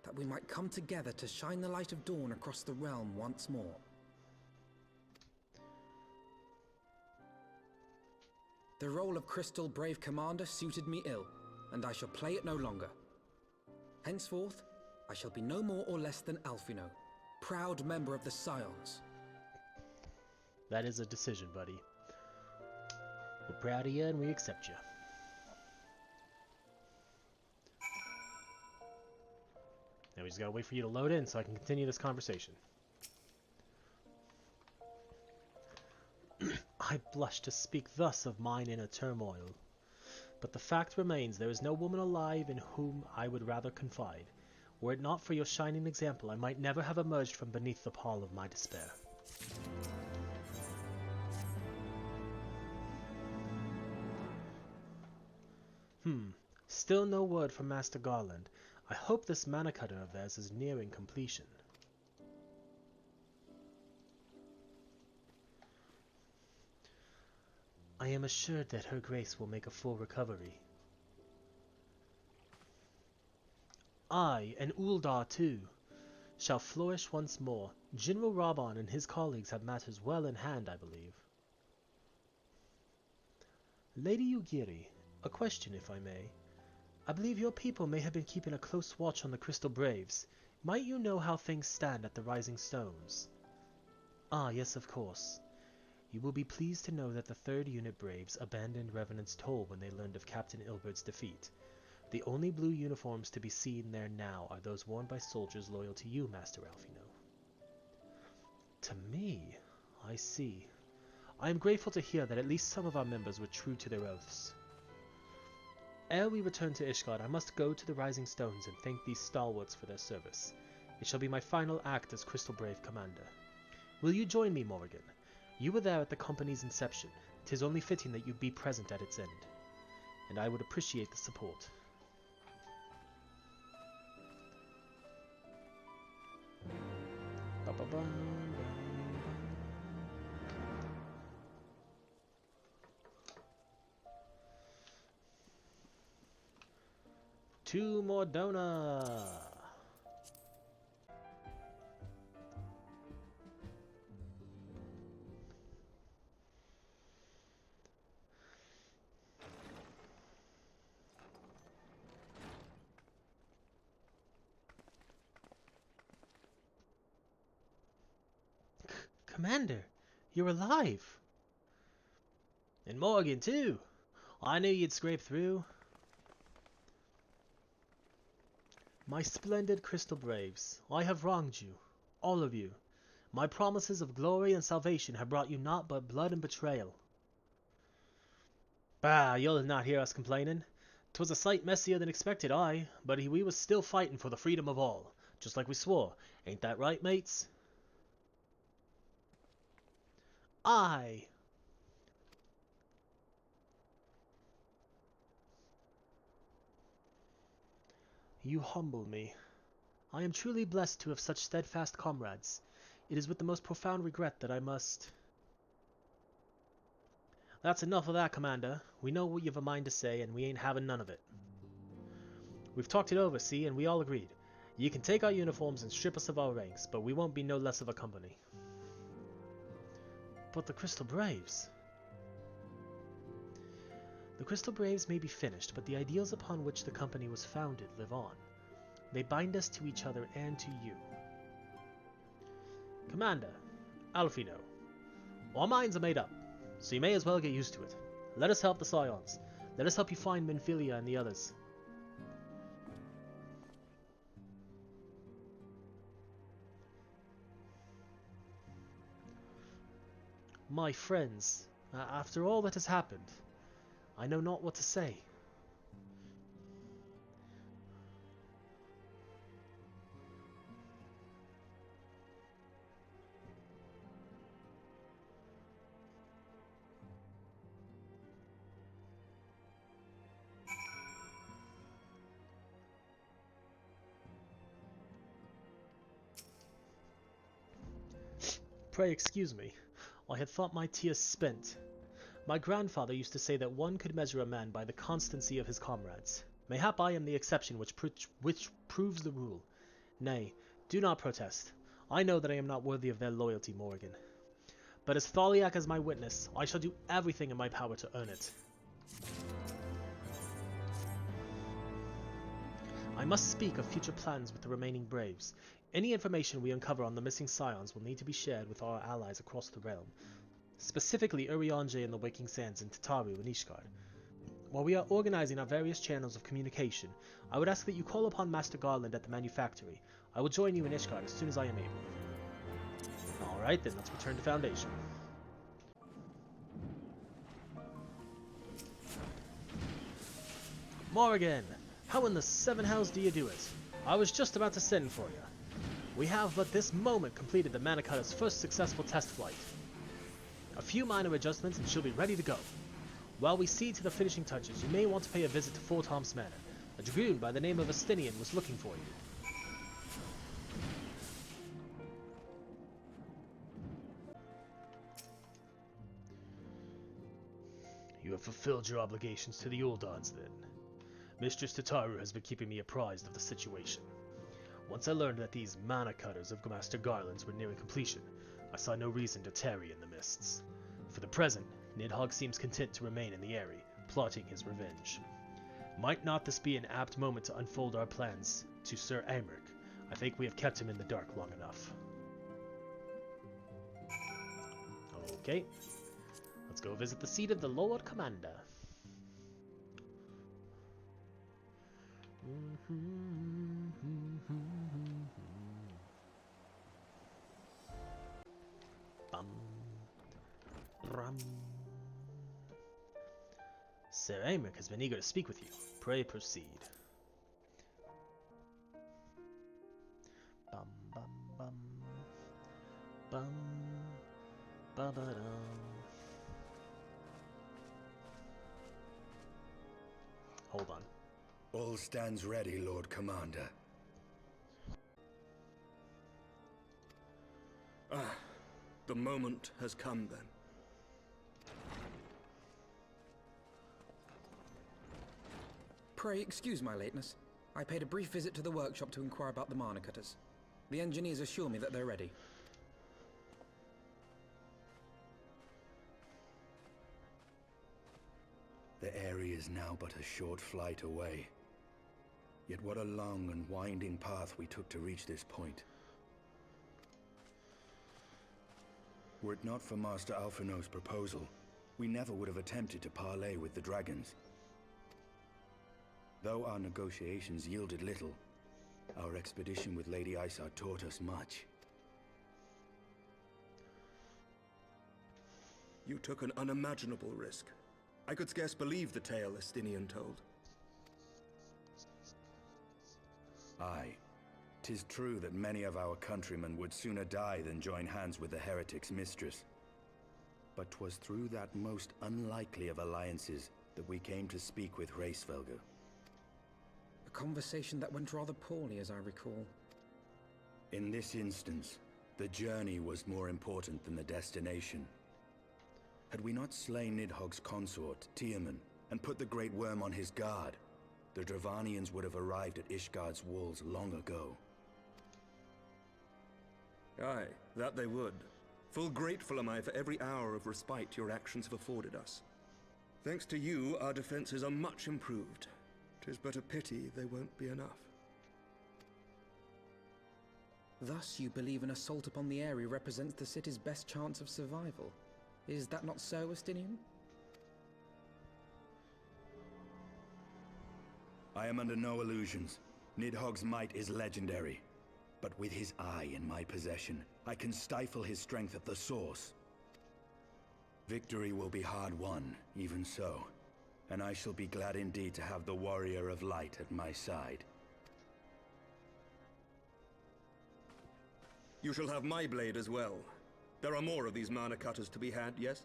that we might come together to shine the light of dawn across the realm once more. The role of Crystal Brave Commander suited me ill, and I shall play it no longer. Henceforth, I shall be no more or less than Alphino, proud member of the Scions. That is a decision, buddy. We're proud of you and we accept you. Now we just gotta wait for you to load in so I can continue this conversation. I blush to speak thus of mine inner turmoil, but the fact remains there is no woman alive in whom I would rather confide. Were it not for your shining example, I might never have emerged from beneath the pall of my despair. Still no word from Master Garland. I hope this mana cutter of theirs is nearing completion. I am assured that her grace will make a full recovery. I, and Uldar too, shall flourish once more. General Raban and his colleagues have matters well in hand, I believe. Lady Ugiri, a question if I may. I believe your people may have been keeping a close watch on the Crystal Braves. Might you know how things stand at the Rising Stones? Ah, yes, of course. You will be pleased to know that the 3rd Unit Braves abandoned Revenant's Toll when they learned of Captain Ilberd's defeat. The only blue uniforms to be seen there now are those worn by soldiers loyal to you, Master Alphino. To me? I see. I am grateful to hear that at least some of our members were true to their oaths. Ere we return to Ishgard, I must go to the Rising Stones and thank these stalwarts for their service. It shall be my final act as Crystal Brave Commander. Will you join me, Morrighan? You were there at the company's inception. 'Tis only fitting that you be present at its end. And I would appreciate the support. Ba-ba-ba. 2 more Dona. Commander, you're alive. And Morrighan too. I knew you'd scrape through. My splendid Crystal Braves, I have wronged you, all of you. My promises of glory and salvation have brought you naught but blood and betrayal. Bah, you'll not hear us complaining. 'Twas a sight messier than expected, aye, but we was still fighting for the freedom of all, just like we swore. Ain't that right, mates? Aye. You humble me. I am truly blessed to have such steadfast comrades. It is with the most profound regret that I must... That's enough of that, Commander. We know what you've a mind to say, and we ain't having none of it. We've talked it over, see, and we all agreed. You can take our uniforms and strip us of our ranks, but we won't be no less of a company. But the Crystal Braves... The Crystal Braves may be finished, but the ideals upon which the company was founded live on. They bind us to each other and to you. Commander, Alfino, our minds are made up, so you may as well get used to it. Let us help the Scions. Let us help you find Minfilia and the others. My friends, after all that has happened, I know not what to say. Pray excuse me. I had thought my tears spent. My grandfather used to say that one could measure a man by the constancy of his comrades. Mayhap I am the exception which proves the rule. Nay, do not protest. I know that I am not worthy of their loyalty, Morrighan. But as Thaliak as my witness, I shall do everything in my power to earn it. I must speak of future plans with the remaining Braves. Any information we uncover on the missing Scions will need to be shared with our allies across the realm, specifically Urianger and the Waking Sands and Tataru and Ishgard. While we are organizing our various channels of communication, I would ask that you call upon Master Garland at the manufactory. I will join you in Ishgard as soon as I am able. Alright then, let's return to Foundation. Morrighan, how in the seven hells do you do it? I was just about to send for you. We have but this moment completed the Manicutter's first successful test flight. A few minor adjustments and she'll be ready to go. While we see to the finishing touches, you may want to pay a visit to Fort Tom's Manor. A dragoon by the name of Astinian was looking for you. You have fulfilled your obligations to the Uldans, then. Mistress Tataru has been keeping me apprised of the situation. Once I learned that these mana cutters of Master Garland's were nearing completion, I saw no reason to tarry in the mists. For the present, Nidhogg seems content to remain in the area, plotting his revenge. Might not this be an apt moment to unfold our plans to Sir Aymeric? I think we have kept him in the dark long enough. Okay, let's go visit the seat of the Lord Commander. Sir Aymeric has been eager to speak with you. Pray proceed. Bum bum bum bum ba ba dum. Hold on. All stands ready, Lord Commander. Ah, the moment has come then. Pray excuse my lateness. I paid a brief visit to the workshop to inquire about the mana cutters. The engineers assure me that they're ready. The area is now but a short flight away. Yet what a long and winding path we took to reach this point. Were it not for Master Alphino's proposal, we never would have attempted to parley with the dragons. Though our negotiations yielded little, our expedition with Lady Isard taught us much. You took an unimaginable risk. I could scarce believe the tale Astinian told. Aye. 'Tis true that many of our countrymen would sooner die than join hands with the heretic's mistress. But 'twas through that most unlikely of alliances that we came to speak with Hraesvelgr. A conversation that went rather poorly, as I recall. In this instance, the journey was more important than the destination. Had we not slain Nidhogg's consort, Tiaman, and put the Great Worm on his guard, the Dravanians would have arrived at Ishgard's walls long ago. Aye, that they would. Full grateful am I for every hour of respite your actions have afforded us. Thanks to you, our defenses are much improved. 'Tis but a pity they won't be enough. Thus you believe an assault upon the area represents the city's best chance of survival. Is that not so, Estinian? I am under no illusions. Nidhogg's might is legendary. But with his eye in my possession, I can stifle his strength at the source. Victory will be hard won, even so. And I shall be glad indeed to have the Warrior of Light at my side. You shall have my blade as well. There are more of these mana cutters to be had, yes?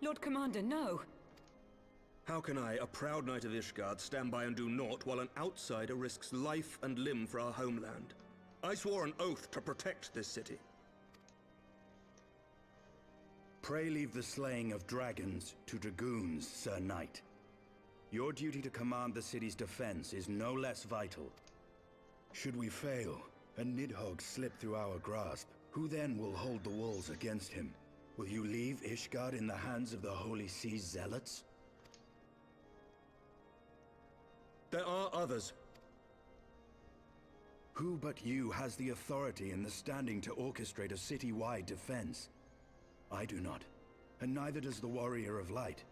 Lord Commander, no! How can I, a proud knight of Ishgard, stand by and do naught while an outsider risks life and limb for our homeland? I swore an oath to protect this city. Pray leave the slaying of dragons to dragoons, Sir Knight. Your duty to command the city's defense is no less vital. Should we fail, and Nidhogg slip through our grasp, who then will hold the walls against him? Will you leave Ishgard in the hands of the Holy Sea's zealots? There are others. Who but you has the authority and the standing to orchestrate a city-wide defense? I do not, and neither does the Warrior of Light.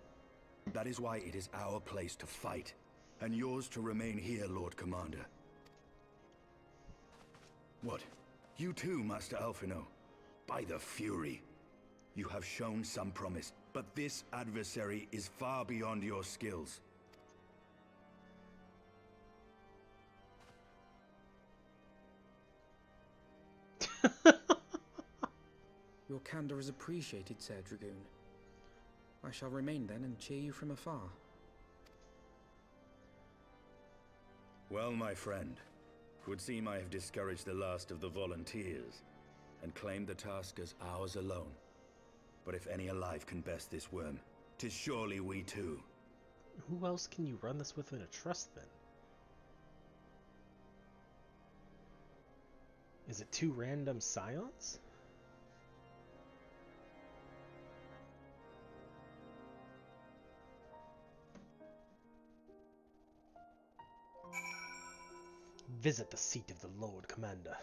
That is why it is our place to fight, and yours to remain here, Lord Commander. What? You too, Master Alphino? By the Fury! You have shown some promise, but this adversary is far beyond your skills. Your candor is appreciated, Sir Dragoon. I shall remain then and cheer you from afar. Well, my friend, 'twould seem I have discouraged the last of the volunteers, and claimed the task as ours alone. But if any alive can best this worm, 'tis surely we too. Who else can you run this with in a trust, then? Is it 2 random scions? Visit the seat of the Lord Commander.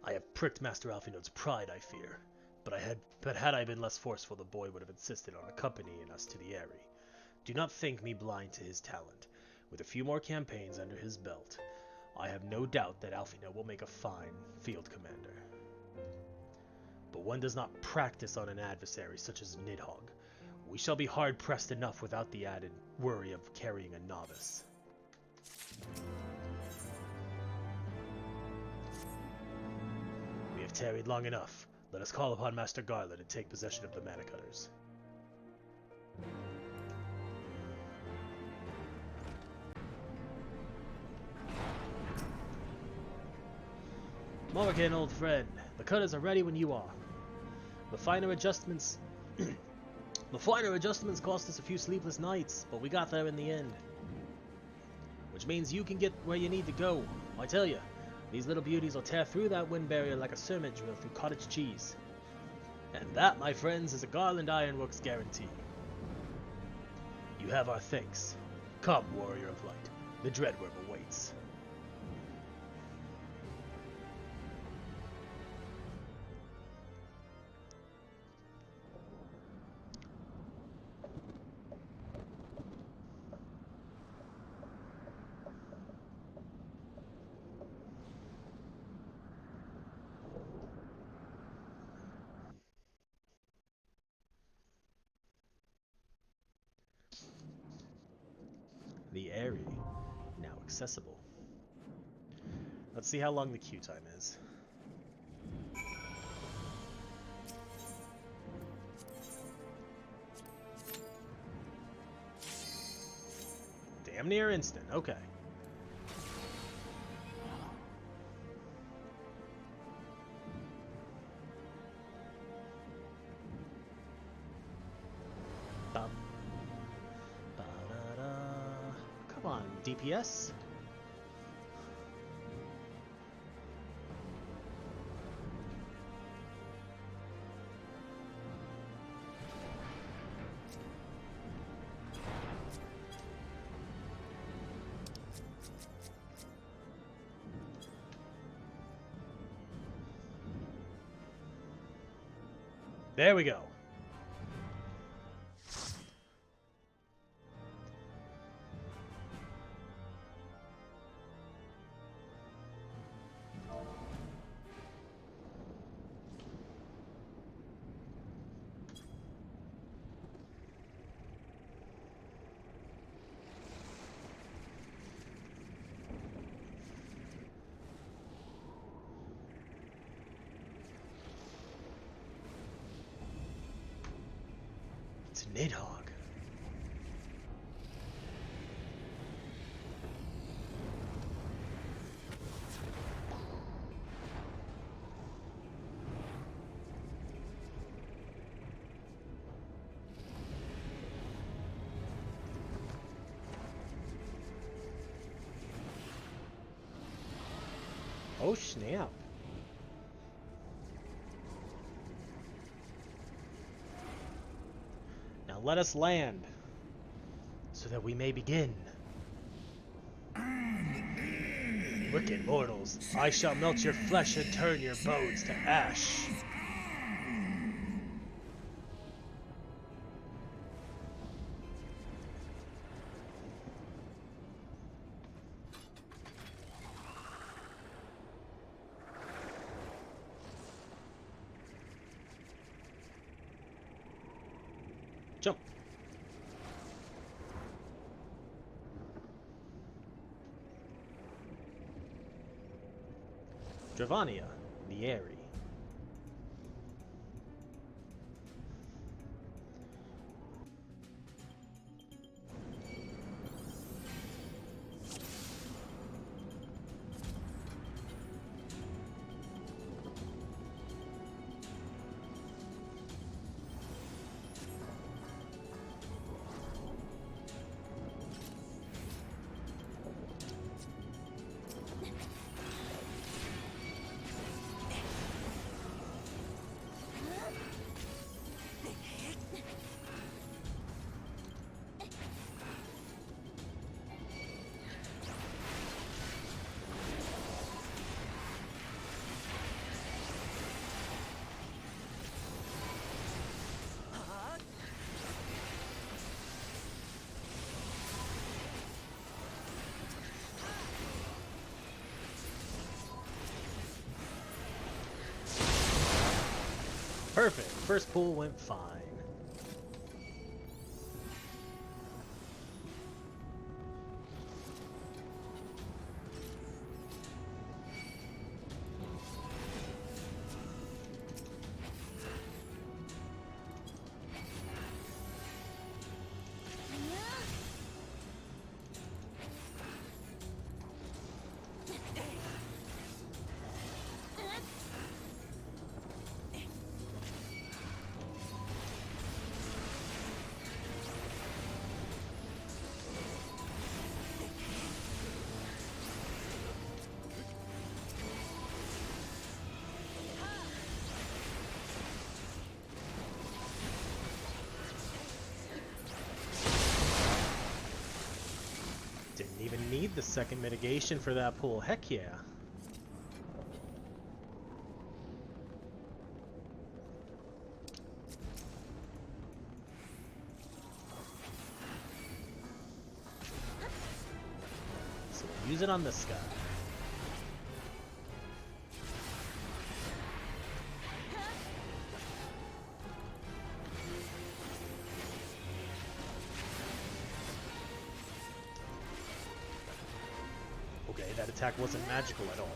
I have pricked Master Alphino's pride, I fear. But had I been less forceful, the boy would have insisted on accompanying us to the Eyrie. Do not think me blind to his talent. With a few more campaigns under his belt, I have no doubt that Alphino will make a fine field commander. But one does not practice on an adversary such as Nidhogg. We shall be hard-pressed enough without the added worry of carrying a novice. We have tarried long enough. Let us call upon Master Garland and take possession of the Mana Cutters. Morrighan, old friend, the cutters are ready when you are. The finer adjustments cost us a few sleepless nights, but we got there in the end. Which means you can get where you need to go. I tell you, these little beauties will tear through that wind barrier like a sermon drill through cottage cheese. And that, my friends, is a Garland Ironworks guarantee. You have our thanks. Come, Warrior of Light. The Dreadworm awaits. The Eyrie, now accessible. Let's see how long the queue time is. Damn near instant, okay. DPS. There we go. It's Nidhogg. Oh snap. Now let us land, so that we may begin. Wicked mortals, I shall melt your flesh and turn your bones to ash. Jump. Dravania, the Airy. Perfect. First pull went fine. Didn't even need the second mitigation for that pull. Heck yeah. So we'll use it on this guy. Okay, that attack wasn't magical at all.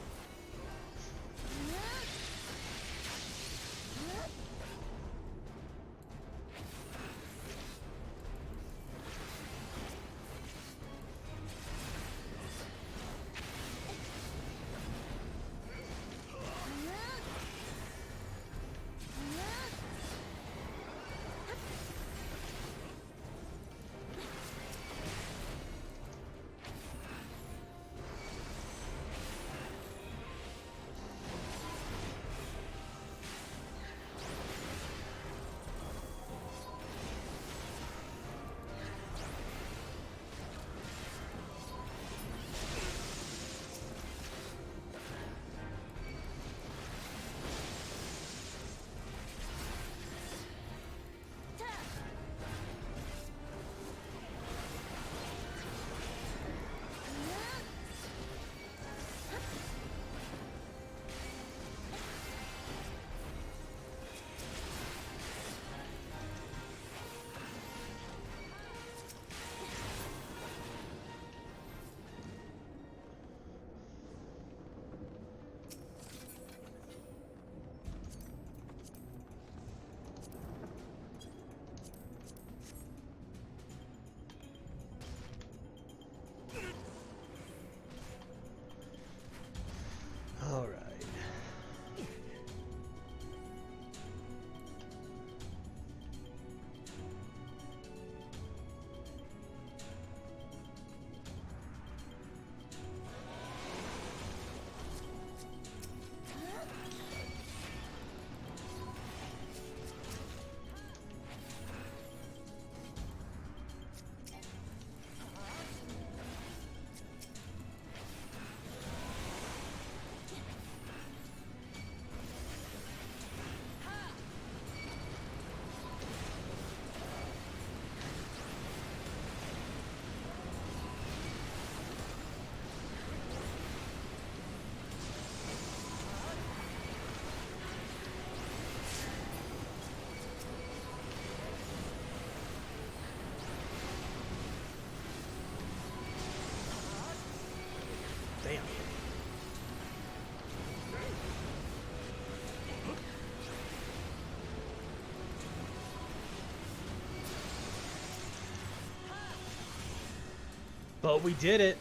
But we did it.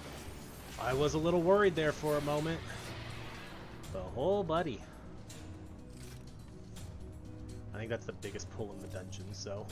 I was a little worried there for a moment. The whole buddy. I think that's the biggest pull in the dungeon, so...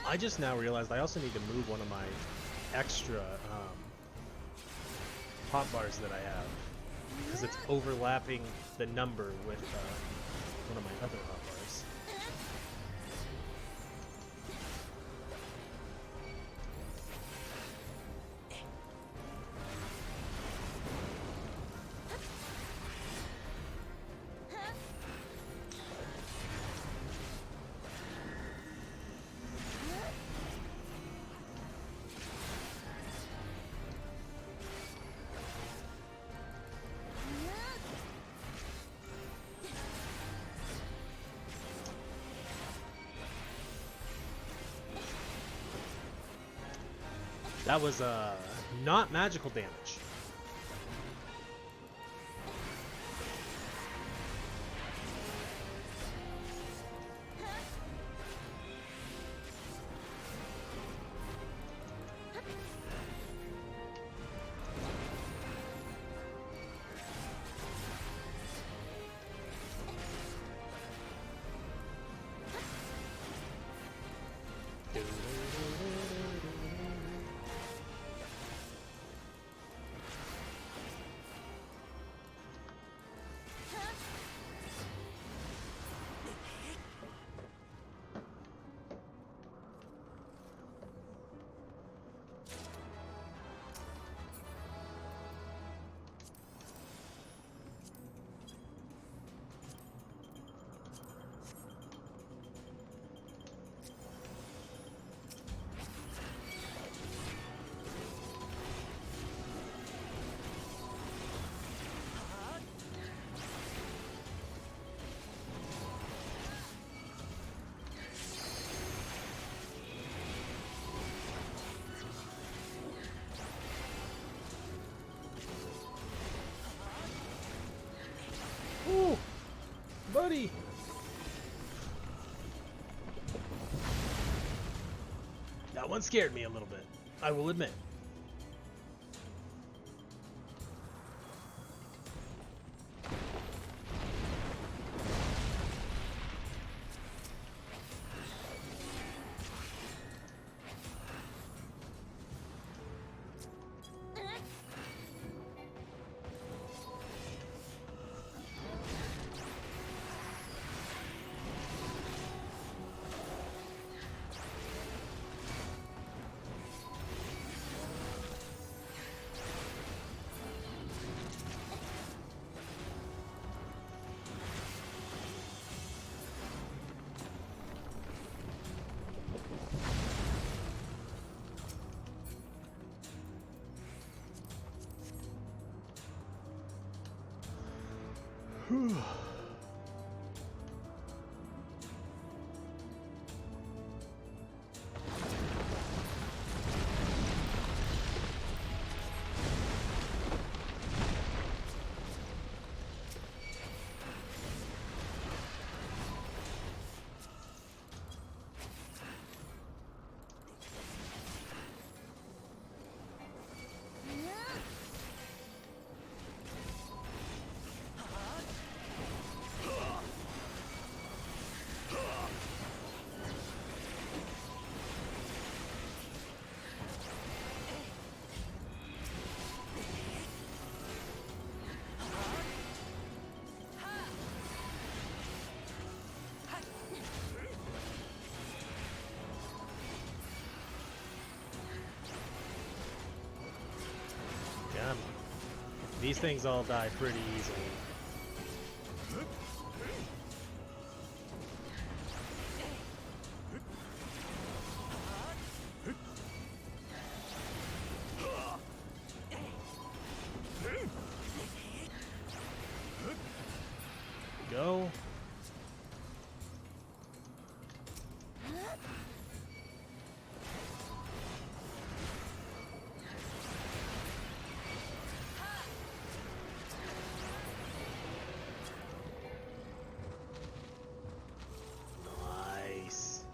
I just now realized I also need to move one of my extra hotbars that I have, because it's overlapping the number with one of my other hotbars. That was not magical damage. Ooh, buddy. That one scared me a little bit, I will admit. These things all die pretty easily. Go. Nice.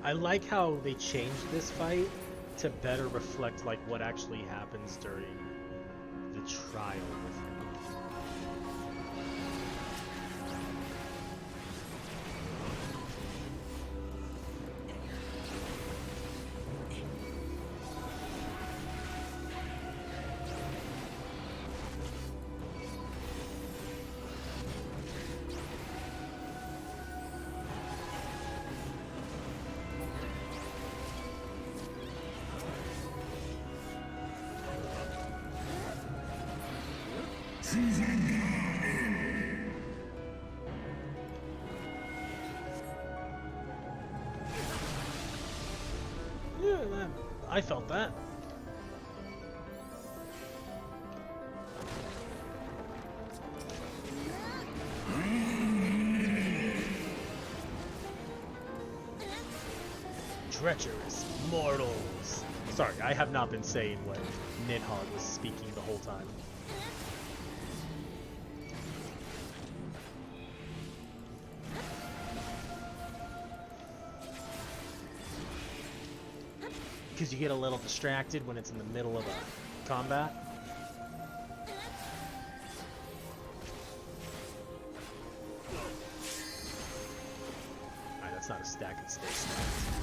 I like how they changed this fight to better reflect like what actually happens during the trial with him. Yeah, I felt that. Treacherous mortals. Sorry, I have not been saying what Nidhogg was speaking the whole time. Because you get a little distracted when it's in the middle of a combat. Alright, that's not a stack, it stays stacked.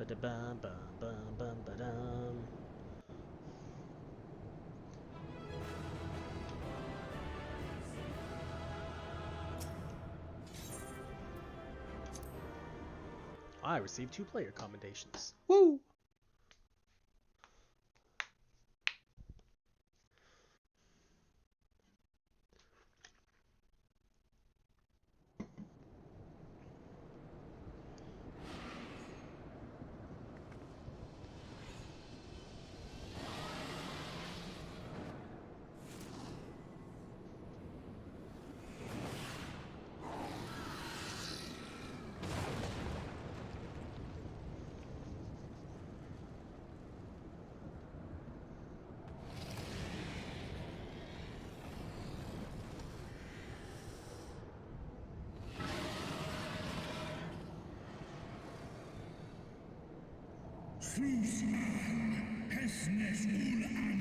Ba-da-bum, bum, bum, bum, ba-dum. I received 2 player commendations. Woo!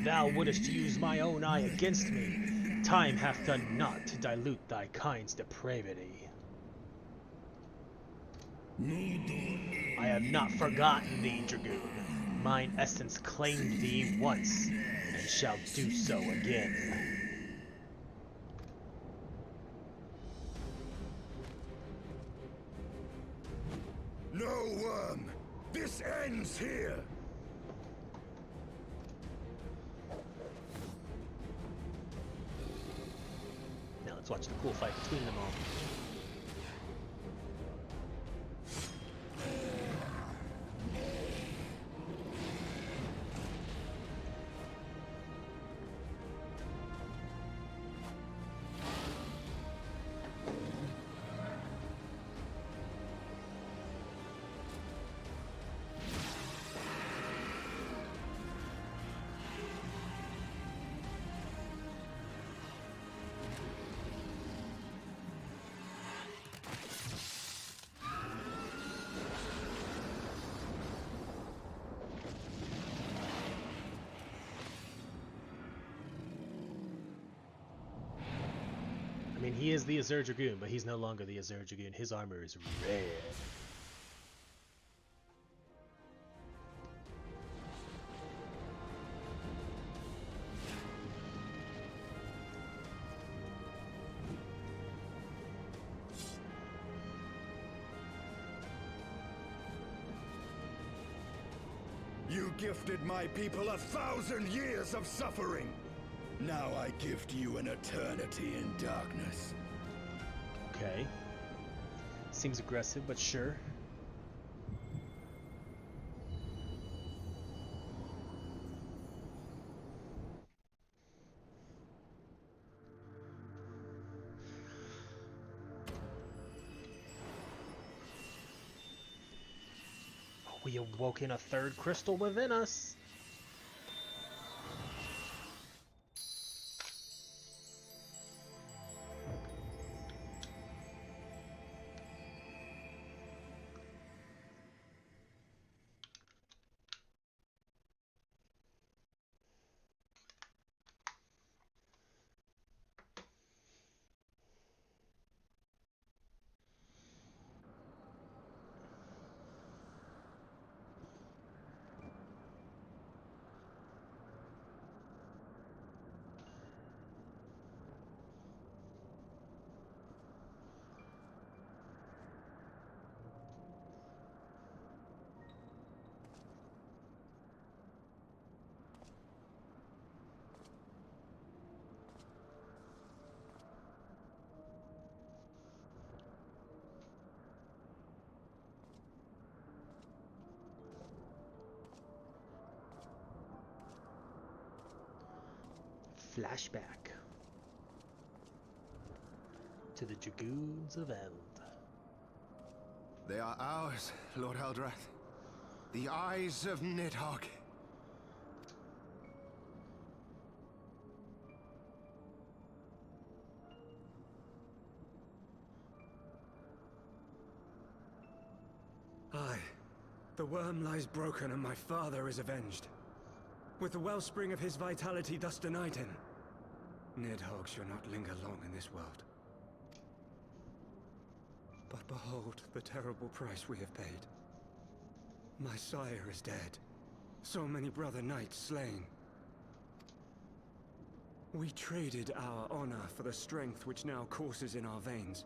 Thou wouldst use my own eye against me. Time hath done naught to dilute thy kind's depravity. I have not forgotten thee, Dragoon. Mine essence claimed thee once, and shall do so again. No worm! This ends here! Now let's watch the cool fight between them all. I mean, he is the Azure Dragoon, but he's no longer the Azure Dragoon. His armor is red. You gifted my people 1,000 years of suffering. Now I gift you an eternity in darkness. Okay. Seems aggressive, but sure. We awoken a 3rd crystal within us. Flashback to the Dragoons of Eld. They are ours, Lord Eldrath. The eyes of Nidhogg. Aye. The worm lies broken and my father is avenged. With the wellspring of his vitality thus denied him, Nidhogg shall not linger long in this world. But behold the terrible price we have paid. My sire is dead. So many brother knights slain. We traded our honor for the strength which now courses in our veins.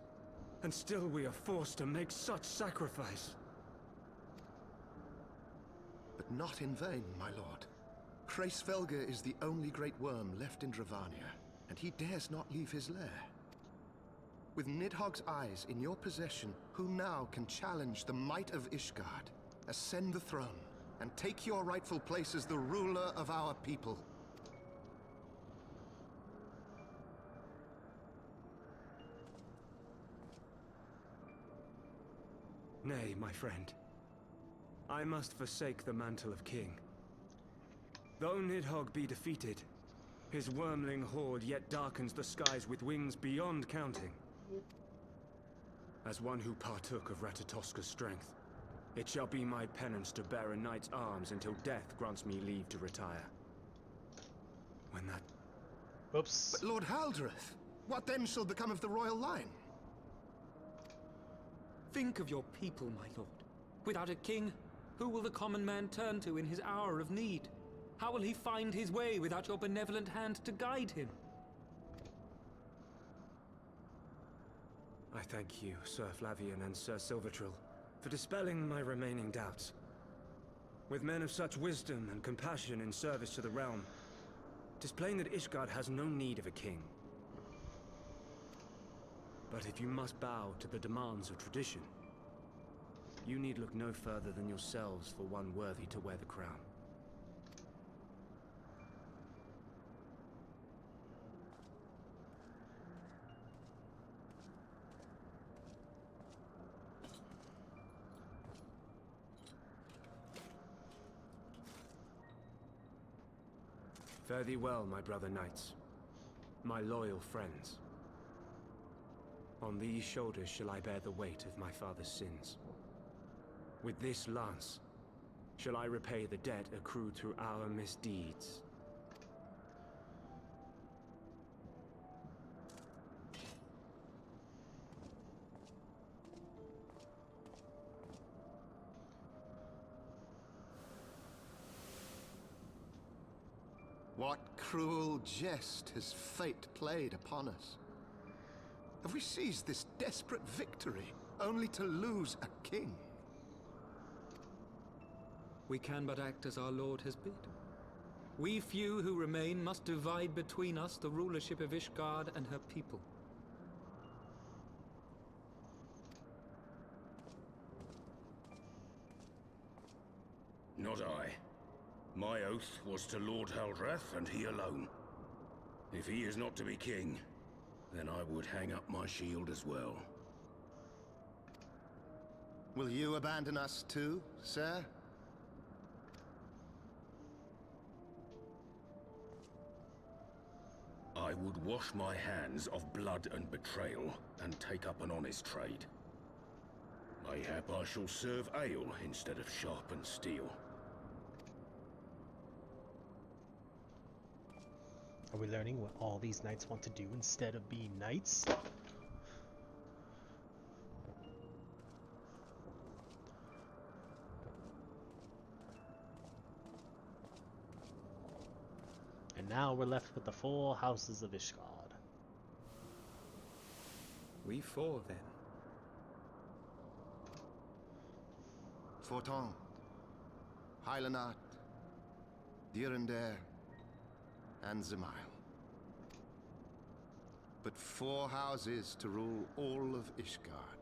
And still we are forced to make such sacrifice. But not in vain, my lord. Hraesvelgr is the only great worm left in Dravania, and he dares not leave his lair. With Nidhogg's eyes in your possession, who now can challenge the might of Ishgard, ascend the throne, and take your rightful place as the ruler of our people? Nay, my friend. I must forsake the mantle of king. Though Nidhogg be defeated, his wormling horde yet darkens the skies with wings beyond counting. As one who partook of Ratatoska's strength, it shall be my penance to bear a knight's arms until death grants me leave to retire. When that... Oops. But Lord Haldreth, what then shall become of the royal line? Think of your people, my lord. Without a king, who will the common man turn to in his hour of need? How will he find his way without your benevolent hand to guide him? I thank you, Sir Flavian and Sir Silvertrill, for dispelling my remaining doubts. With men of such wisdom and compassion in service to the realm, 'tis plain that Ishgard has no need of a king. But if you must bow to the demands of tradition, you need look no further than yourselves for one worthy to wear the crown. Fare thee well, my brother knights, my loyal friends. On these shoulders shall I bear the weight of my father's sins. With this lance shall I repay the debt accrued through our misdeeds. What cruel jest has fate played upon us? Have we seized this desperate victory only to lose a king? We can but act as our lord has bid. We few who remain must divide between us the rulership of Ishgard and her people. Not I. My oath was to Lord Haldreth, and he alone. If he is not to be king, then I would hang up my shield as well. Will you abandon us too, sir? I would wash my hands of blood and betrayal, and take up an honest trade. Mayhap I shall serve ale instead of sharpened steel. Are we learning what all these knights want to do instead of being knights? And now we're left with the 4 houses of Ishgard. We 4 then. Forton, Hylanat, Dyrendare, and Zemail. But 4 houses to rule all of Ishgard.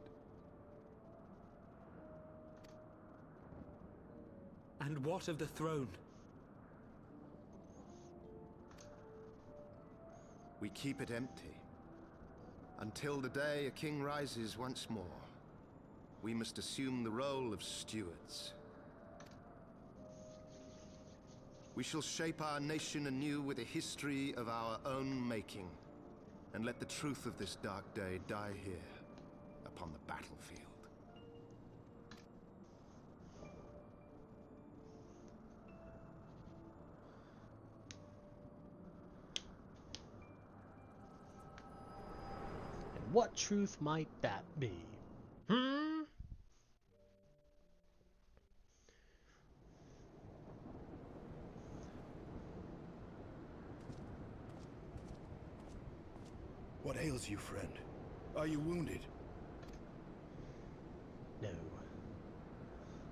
And what of the throne? We keep it empty. Until the day a king rises once more, we must assume the role of stewards. We shall shape our nation anew with a history of our own making, and let the truth of this dark day die here, upon the battlefield. And what truth might that be? ails you, friend? Are you wounded? No.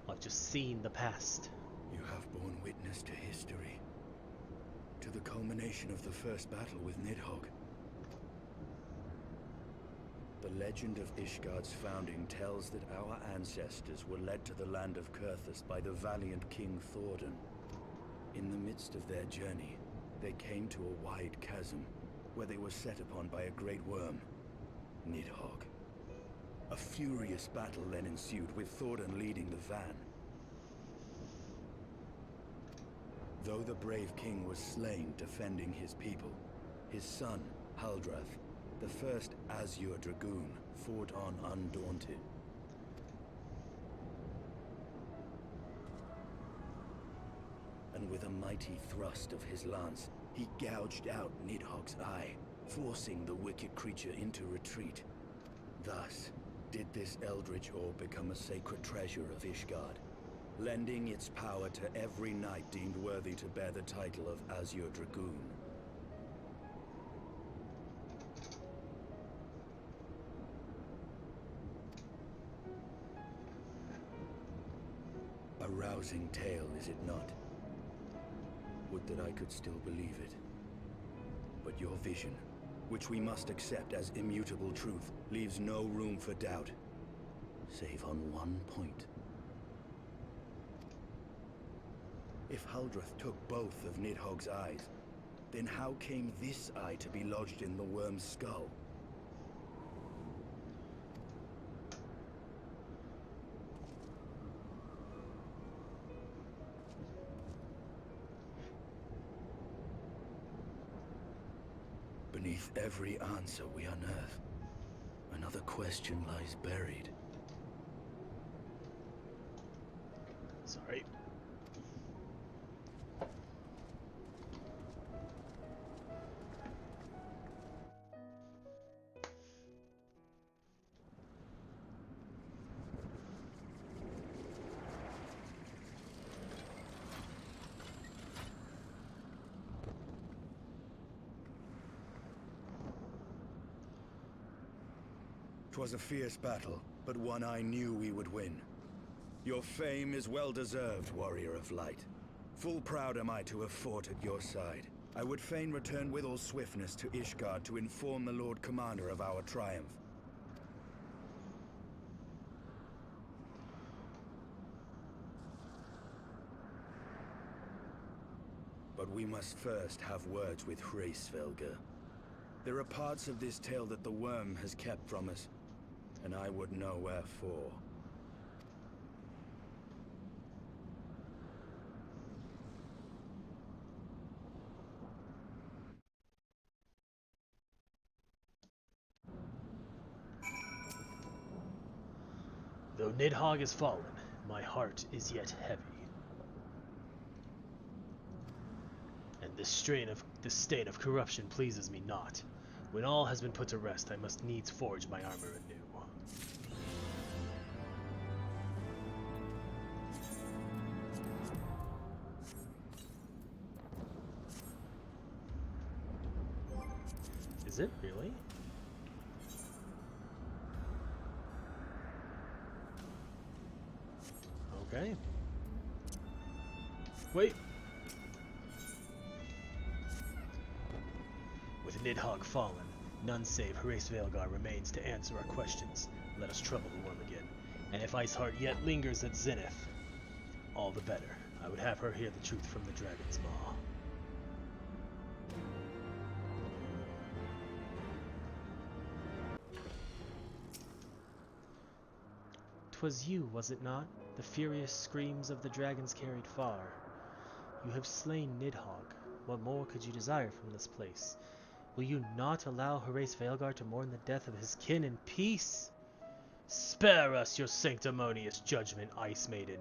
I've just seen the past. You have borne witness to history. To the culmination of the first battle with Nidhogg. The legend of Ishgard's founding tells that our ancestors were led to the land of Kurthus by the valiant King Thordan. In the midst of their journey, they came to a wide chasm, where they were set upon by a great worm, Nidhogg. A furious battle then ensued, with Thordan leading the van. Though the brave king was slain defending his people, his son, Haldrath, the first Azure Dragoon, fought on undaunted. And with a mighty thrust of his lance, he gouged out Nidhogg's eye, forcing the wicked creature into retreat. Thus, did this eldritch orb become a sacred treasure of Ishgard, lending its power to every knight deemed worthy to bear the title of Azure Dragoon. A rousing tale, is it not? Would that I could still believe it. But your vision, which we must accept as immutable truth, leaves no room for doubt, save on one point. If Haldrath took both of Nidhogg's eyes, then how came this eye to be lodged in the worm's skull? Beneath every answer we unearth, another question lies buried. Sorry. Twas a fierce battle, but one I knew we would win. Your fame is well-deserved, warrior of light. Full proud am I to have fought at your side. I would fain return with all swiftness to Ishgard to inform the Lord Commander of our triumph. But we must first have words with Hraesvelgr. There are parts of this tale that the worm has kept from us, and I would know wherefore. Though Nidhogg is fallen, my heart is yet heavy. And this stain of corruption pleases me not. When all has been put to rest, I must needs forge my armor anew. Is it really? Okay. Wait. With Nidhogg fallen, none save Hraesvelgr remains to answer our questions. Let us trouble the worm again. And if Iceheart yet lingers at Zenith, all the better. I would have her hear the truth from the dragon's maw. 'Twas you, was it not? The furious screams of the dragons carried far. You have slain Nidhogg. What more could you desire from this place? Will you not allow Hraesvelgr to mourn the death of his kin in peace? Spare us your sanctimonious judgment, Ice Maiden.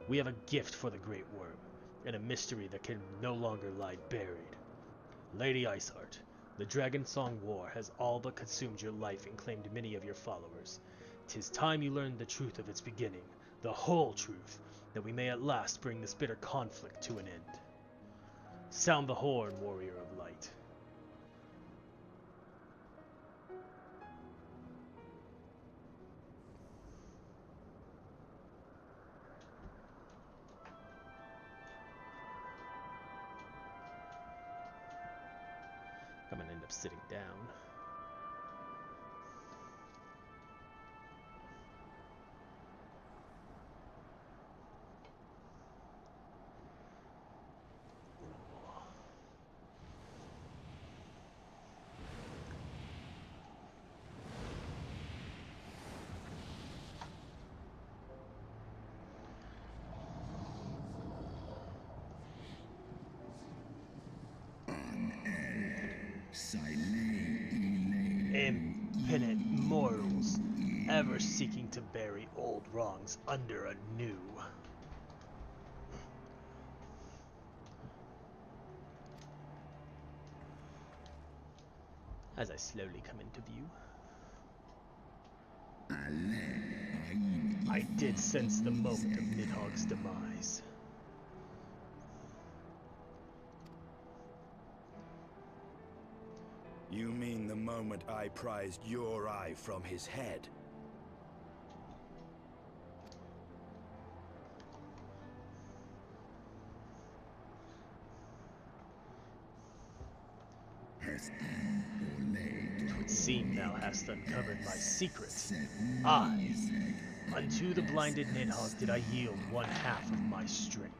We have a gift for the Great Worm, and a mystery that can no longer lie buried. Lady Iceheart, the Dragon Song War has all but consumed your life and claimed many of your followers. 'Tis time you learned the truth of its beginning, the whole truth, that we may at last bring this bitter conflict to an end. Sound the horn, warrior of light. up sitting down. Impenitent mortals, ever seeking to bury old wrongs under a new. As I slowly come into view, I did sense the moment of Nidhogg's demise. You mean the moment I prized your eye from his head? Twould seem thou hast uncovered my secret. I, unto the blinded Nidhogg did I yield one half of my strength.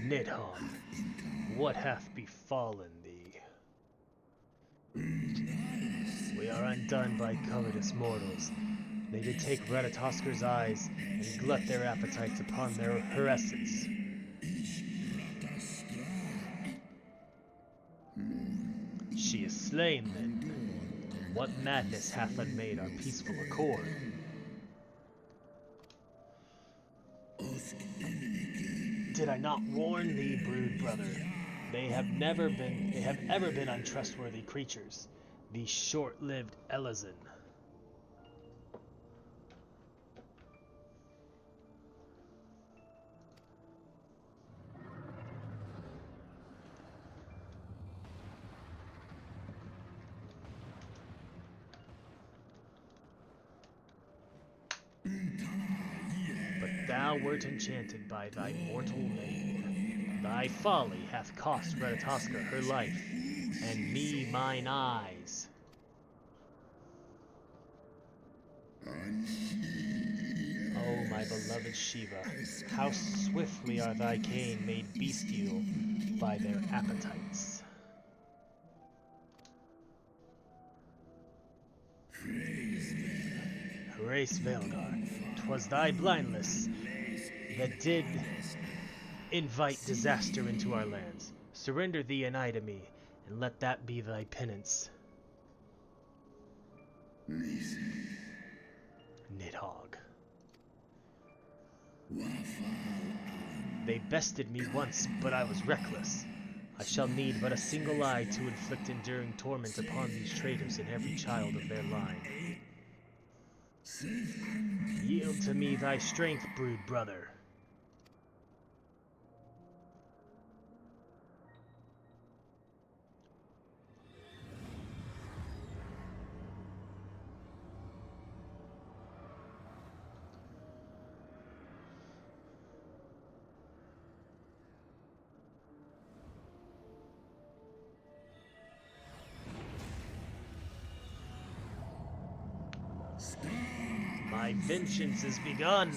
Nidhogg, what hath befallen thee? We are undone by covetous mortals. They did take Ratatosker's eyes and glut their appetites upon their heresses. She is slain, then. What madness hath unmade our peaceful accord? Did I not warn thee, brood brother? They have ever been untrustworthy creatures. The short-lived Elazin. But thou wert enchanted by thy mortal maid. Thy folly hath cost Ratatosker her life, and me mine eyes. Oh, my beloved Shiva, how swiftly are thy cane made bestial by their appetites. Race Velgar, 'twas thy blindness that did invite disaster into our lands. Surrender thee and I to me, and let that be thy penance. Nidhogg. They bested me once, but I was reckless. I shall need but a single eye to inflict enduring torment upon these traitors and every child of their line. Yield to me thy strength, brood brother. My vengeance is begun.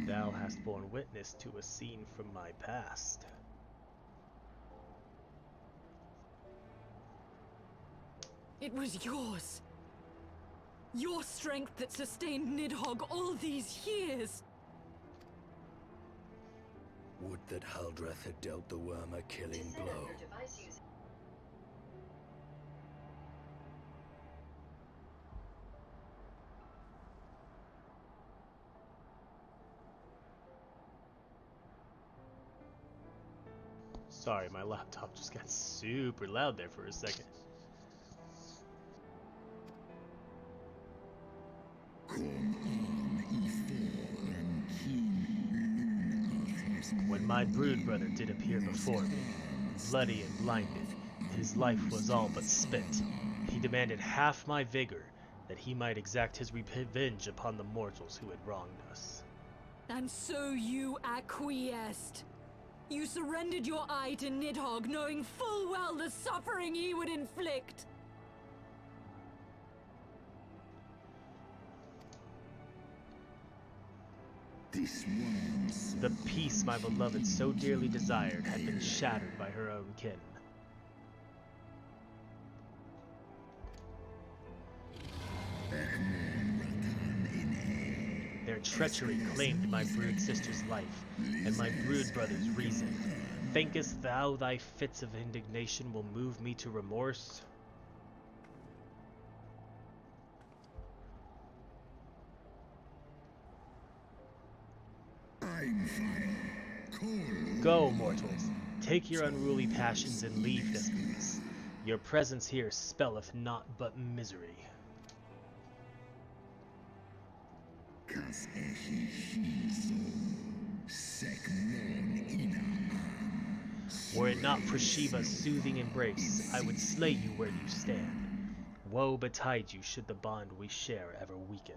Thou hast borne witness to a scene from my past. It was yours. Your strength that sustained Nidhogg all these years. Would that Haldreth had dealt the worm a killing blow. Sorry, my laptop just got super loud there for a second. When my brood brother did appear before me, bloody and blinded, his life was all but spent, he demanded half my vigor, that he might exact his revenge upon the mortals who had wronged us. And so you acquiesced. You surrendered your eye to Nidhogg, knowing full well the suffering he would inflict. The peace my beloved so dearly desired had been shattered by her own kin. Their treachery claimed my brood sister's life, and my brood brother's reason. Thinkest thou thy fits of indignation will move me to remorse? Go, mortals, take your unruly passions and leave this place. Your presence here spelleth naught but misery. Were it not for Shiva's soothing embrace, I would slay you where you stand. Woe betide you should the bond we share ever weaken.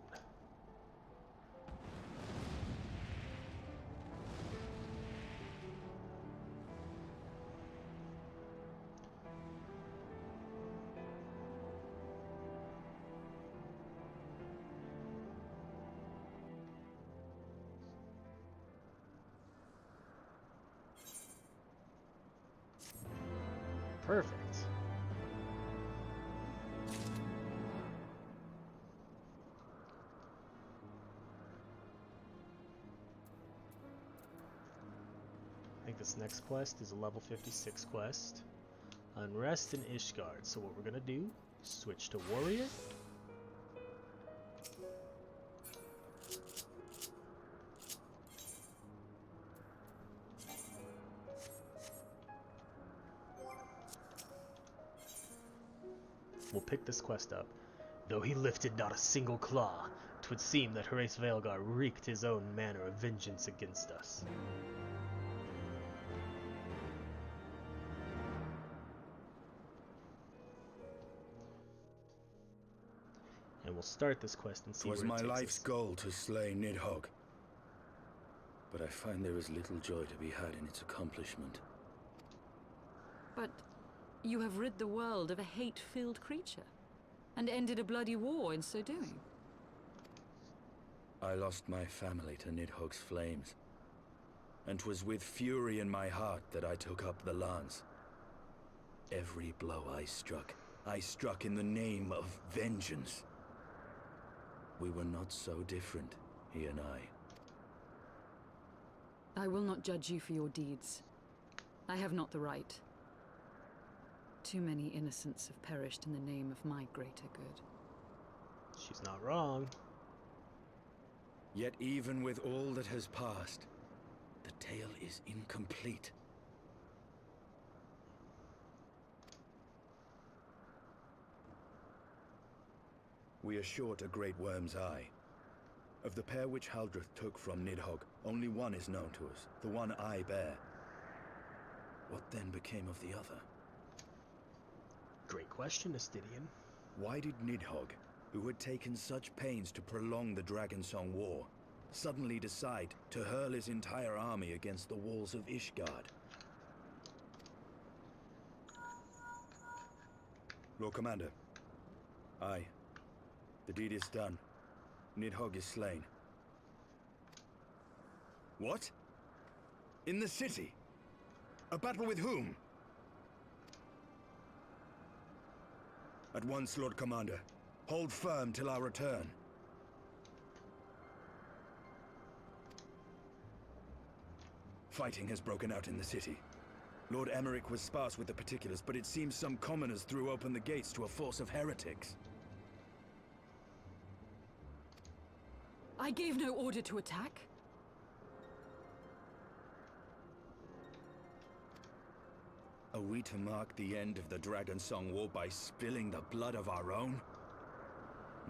Perfect. I think this next quest is a level 56 quest. Unrest in Ishgard. So what we're gonna do, switch to warrior. We'll pick this quest up. Though he lifted not a single claw, 'twould seem that Horace Vaelgar wreaked his own manner of vengeance against us. And we'll start this quest and see where it takes us. 'Twas my life's goal to slay Nidhogg, but I find there is little joy to be had in its accomplishment. But you have rid the world of a hate-filled creature, and ended a bloody war in so doing. I lost my family to Nidhogg's flames, and 'twas with fury in my heart that I took up the lance. Every blow I struck in the name of vengeance. We were not so different, he and I. I will not judge you for your deeds. I have not the right. Too many innocents have perished in the name of my greater good. She's not wrong. Yet even with all that has passed, the tale is incomplete. We are short a great worm's eye. Of the pair which Haldreth took from Nidhogg, only one is known to us, the one I bear. What then became of the other? Great question, Astidian. Why did Nidhogg, who had taken such pains to prolong the Dragonsong War, suddenly decide to hurl his entire army against the walls of Ishgard? Lord Commander. Aye. The deed is done. Nidhogg is slain. What? In the city? A battle with whom? At once, Lord Commander. Hold firm till our return. Fighting has broken out in the city. Lord Emmerich was sparse with the particulars, but it seems some commoners threw open the gates to a force of heretics. I gave no order to attack. Are we to mark the end of the Dragon Song War by spilling the blood of our own?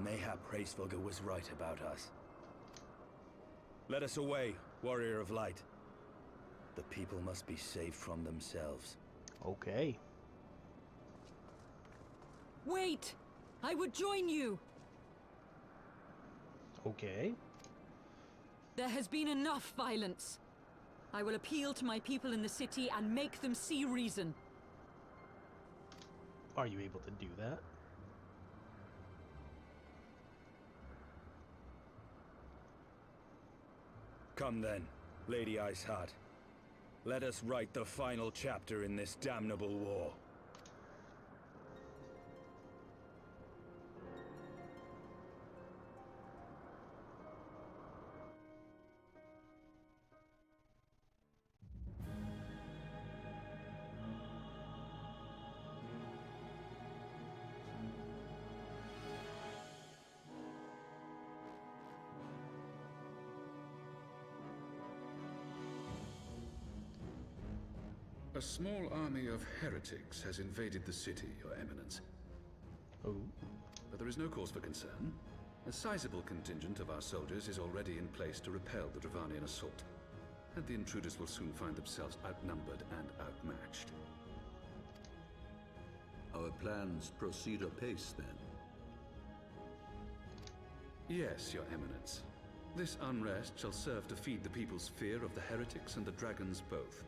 Mayhap Hraesvelgr was right about us. Let us away, Warrior of Light. The people must be saved from themselves. Okay. Wait! I would join you! Okay. There has been enough violence. I will appeal to my people in the city and make them see reason. Are you able to do that? Come then, Lady Iceheart. Let us write the final chapter in this damnable war. A small army of heretics has invaded the city, Your Eminence. Oh. But there is no cause for concern. A sizable contingent of our soldiers is already in place to repel the Dravanian assault. And the intruders will soon find themselves outnumbered and outmatched. Our plans proceed apace, then? Yes, Your Eminence. This unrest shall serve to feed the people's fear of the heretics and the dragons both.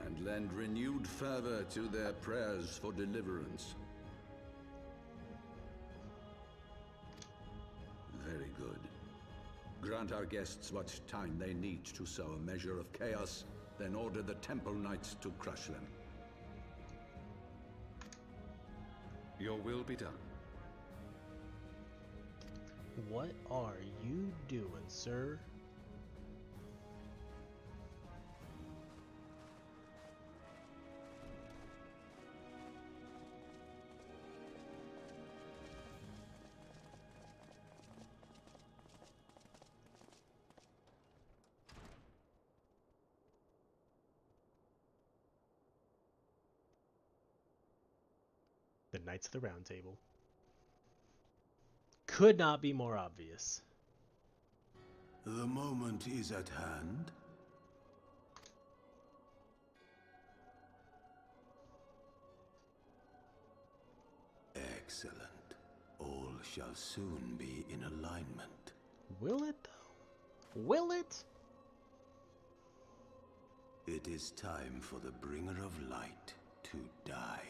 And lend renewed fervor to their prayers for deliverance. Very good. Grant our guests what time they need to sow a measure of chaos, then order the Temple Knights to crush them. Your will be done. What are you doing, sir? The Knights of the Round Table. Could not be more obvious. The moment is at hand. Excellent. All shall soon be in alignment. Will it, though? Will it? It is time for the Bringer of Light to die.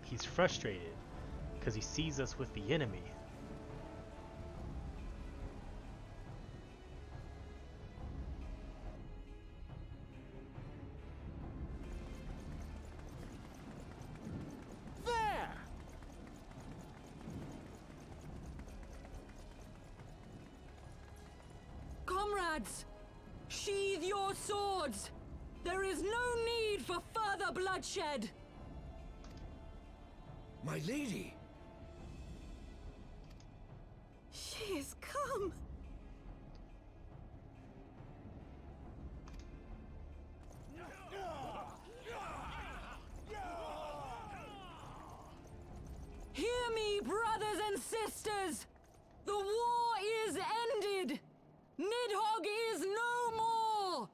He's frustrated because he sees us with the enemy. There! Comrades, sheathe your swords! There is no need for further bloodshed! My lady! She is come. ancestors! The war is ended! Nidhogg is no more!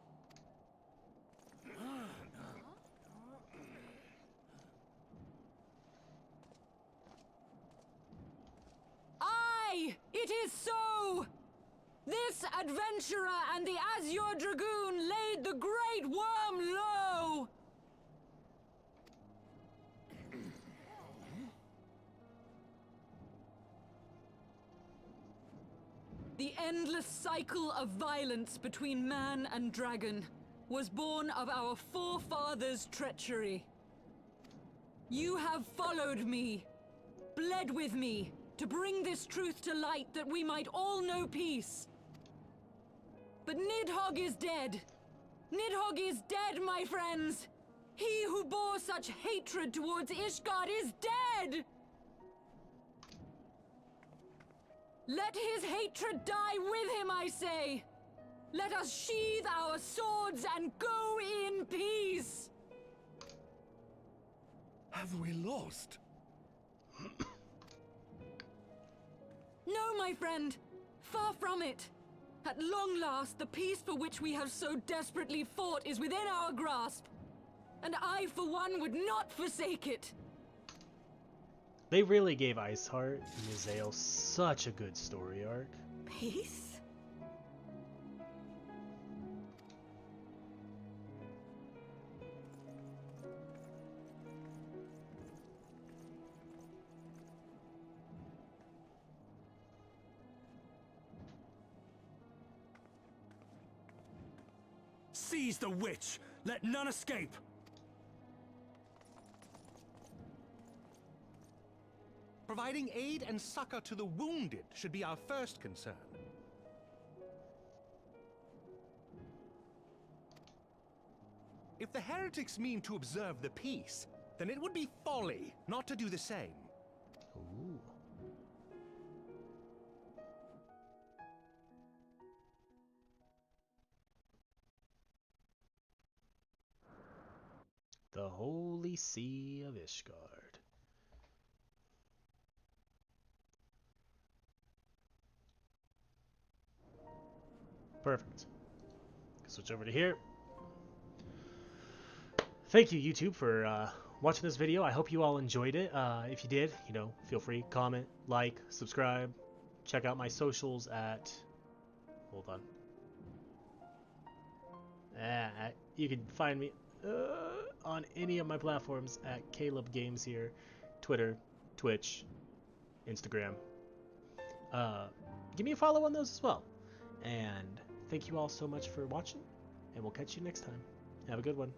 Aye! It is so! This adventurer and the Azure Dragoon laid the Great Worm low! The endless cycle of violence between man and dragon was born of our forefathers' treachery. You have followed me, bled with me, to bring this truth to light that we might all know peace. But Nidhogg is dead. Nidhogg is dead, my friends! He who bore such hatred towards Ishgard is dead! Let his hatred die with him, I say! Let us sheathe our swords and go in peace! Have we lost? No, my friend! Far from it! At long last, the peace for which we have so desperately fought is within our grasp. And I, for one, would not forsake it. They really gave Iceheart and Mizael such a good story arc. Peace? Seize the witch! Let none escape! Providing aid and succor to the wounded should be our first concern. If the heretics mean to observe the peace, then it would be folly not to do the same. Ooh. The Holy See of Ishgard. Perfect. Switch over to here. Thank you, YouTube, for watching this video. I hope you all enjoyed it. If you did, feel free, comment, like, subscribe. Check out my socials at... Hold on. You can find me on any of my platforms at Caleb Games here. Twitter, Twitch, Instagram. Give me a follow on those as well. And thank you all so much for watching, and we'll catch you next time. Have a good one.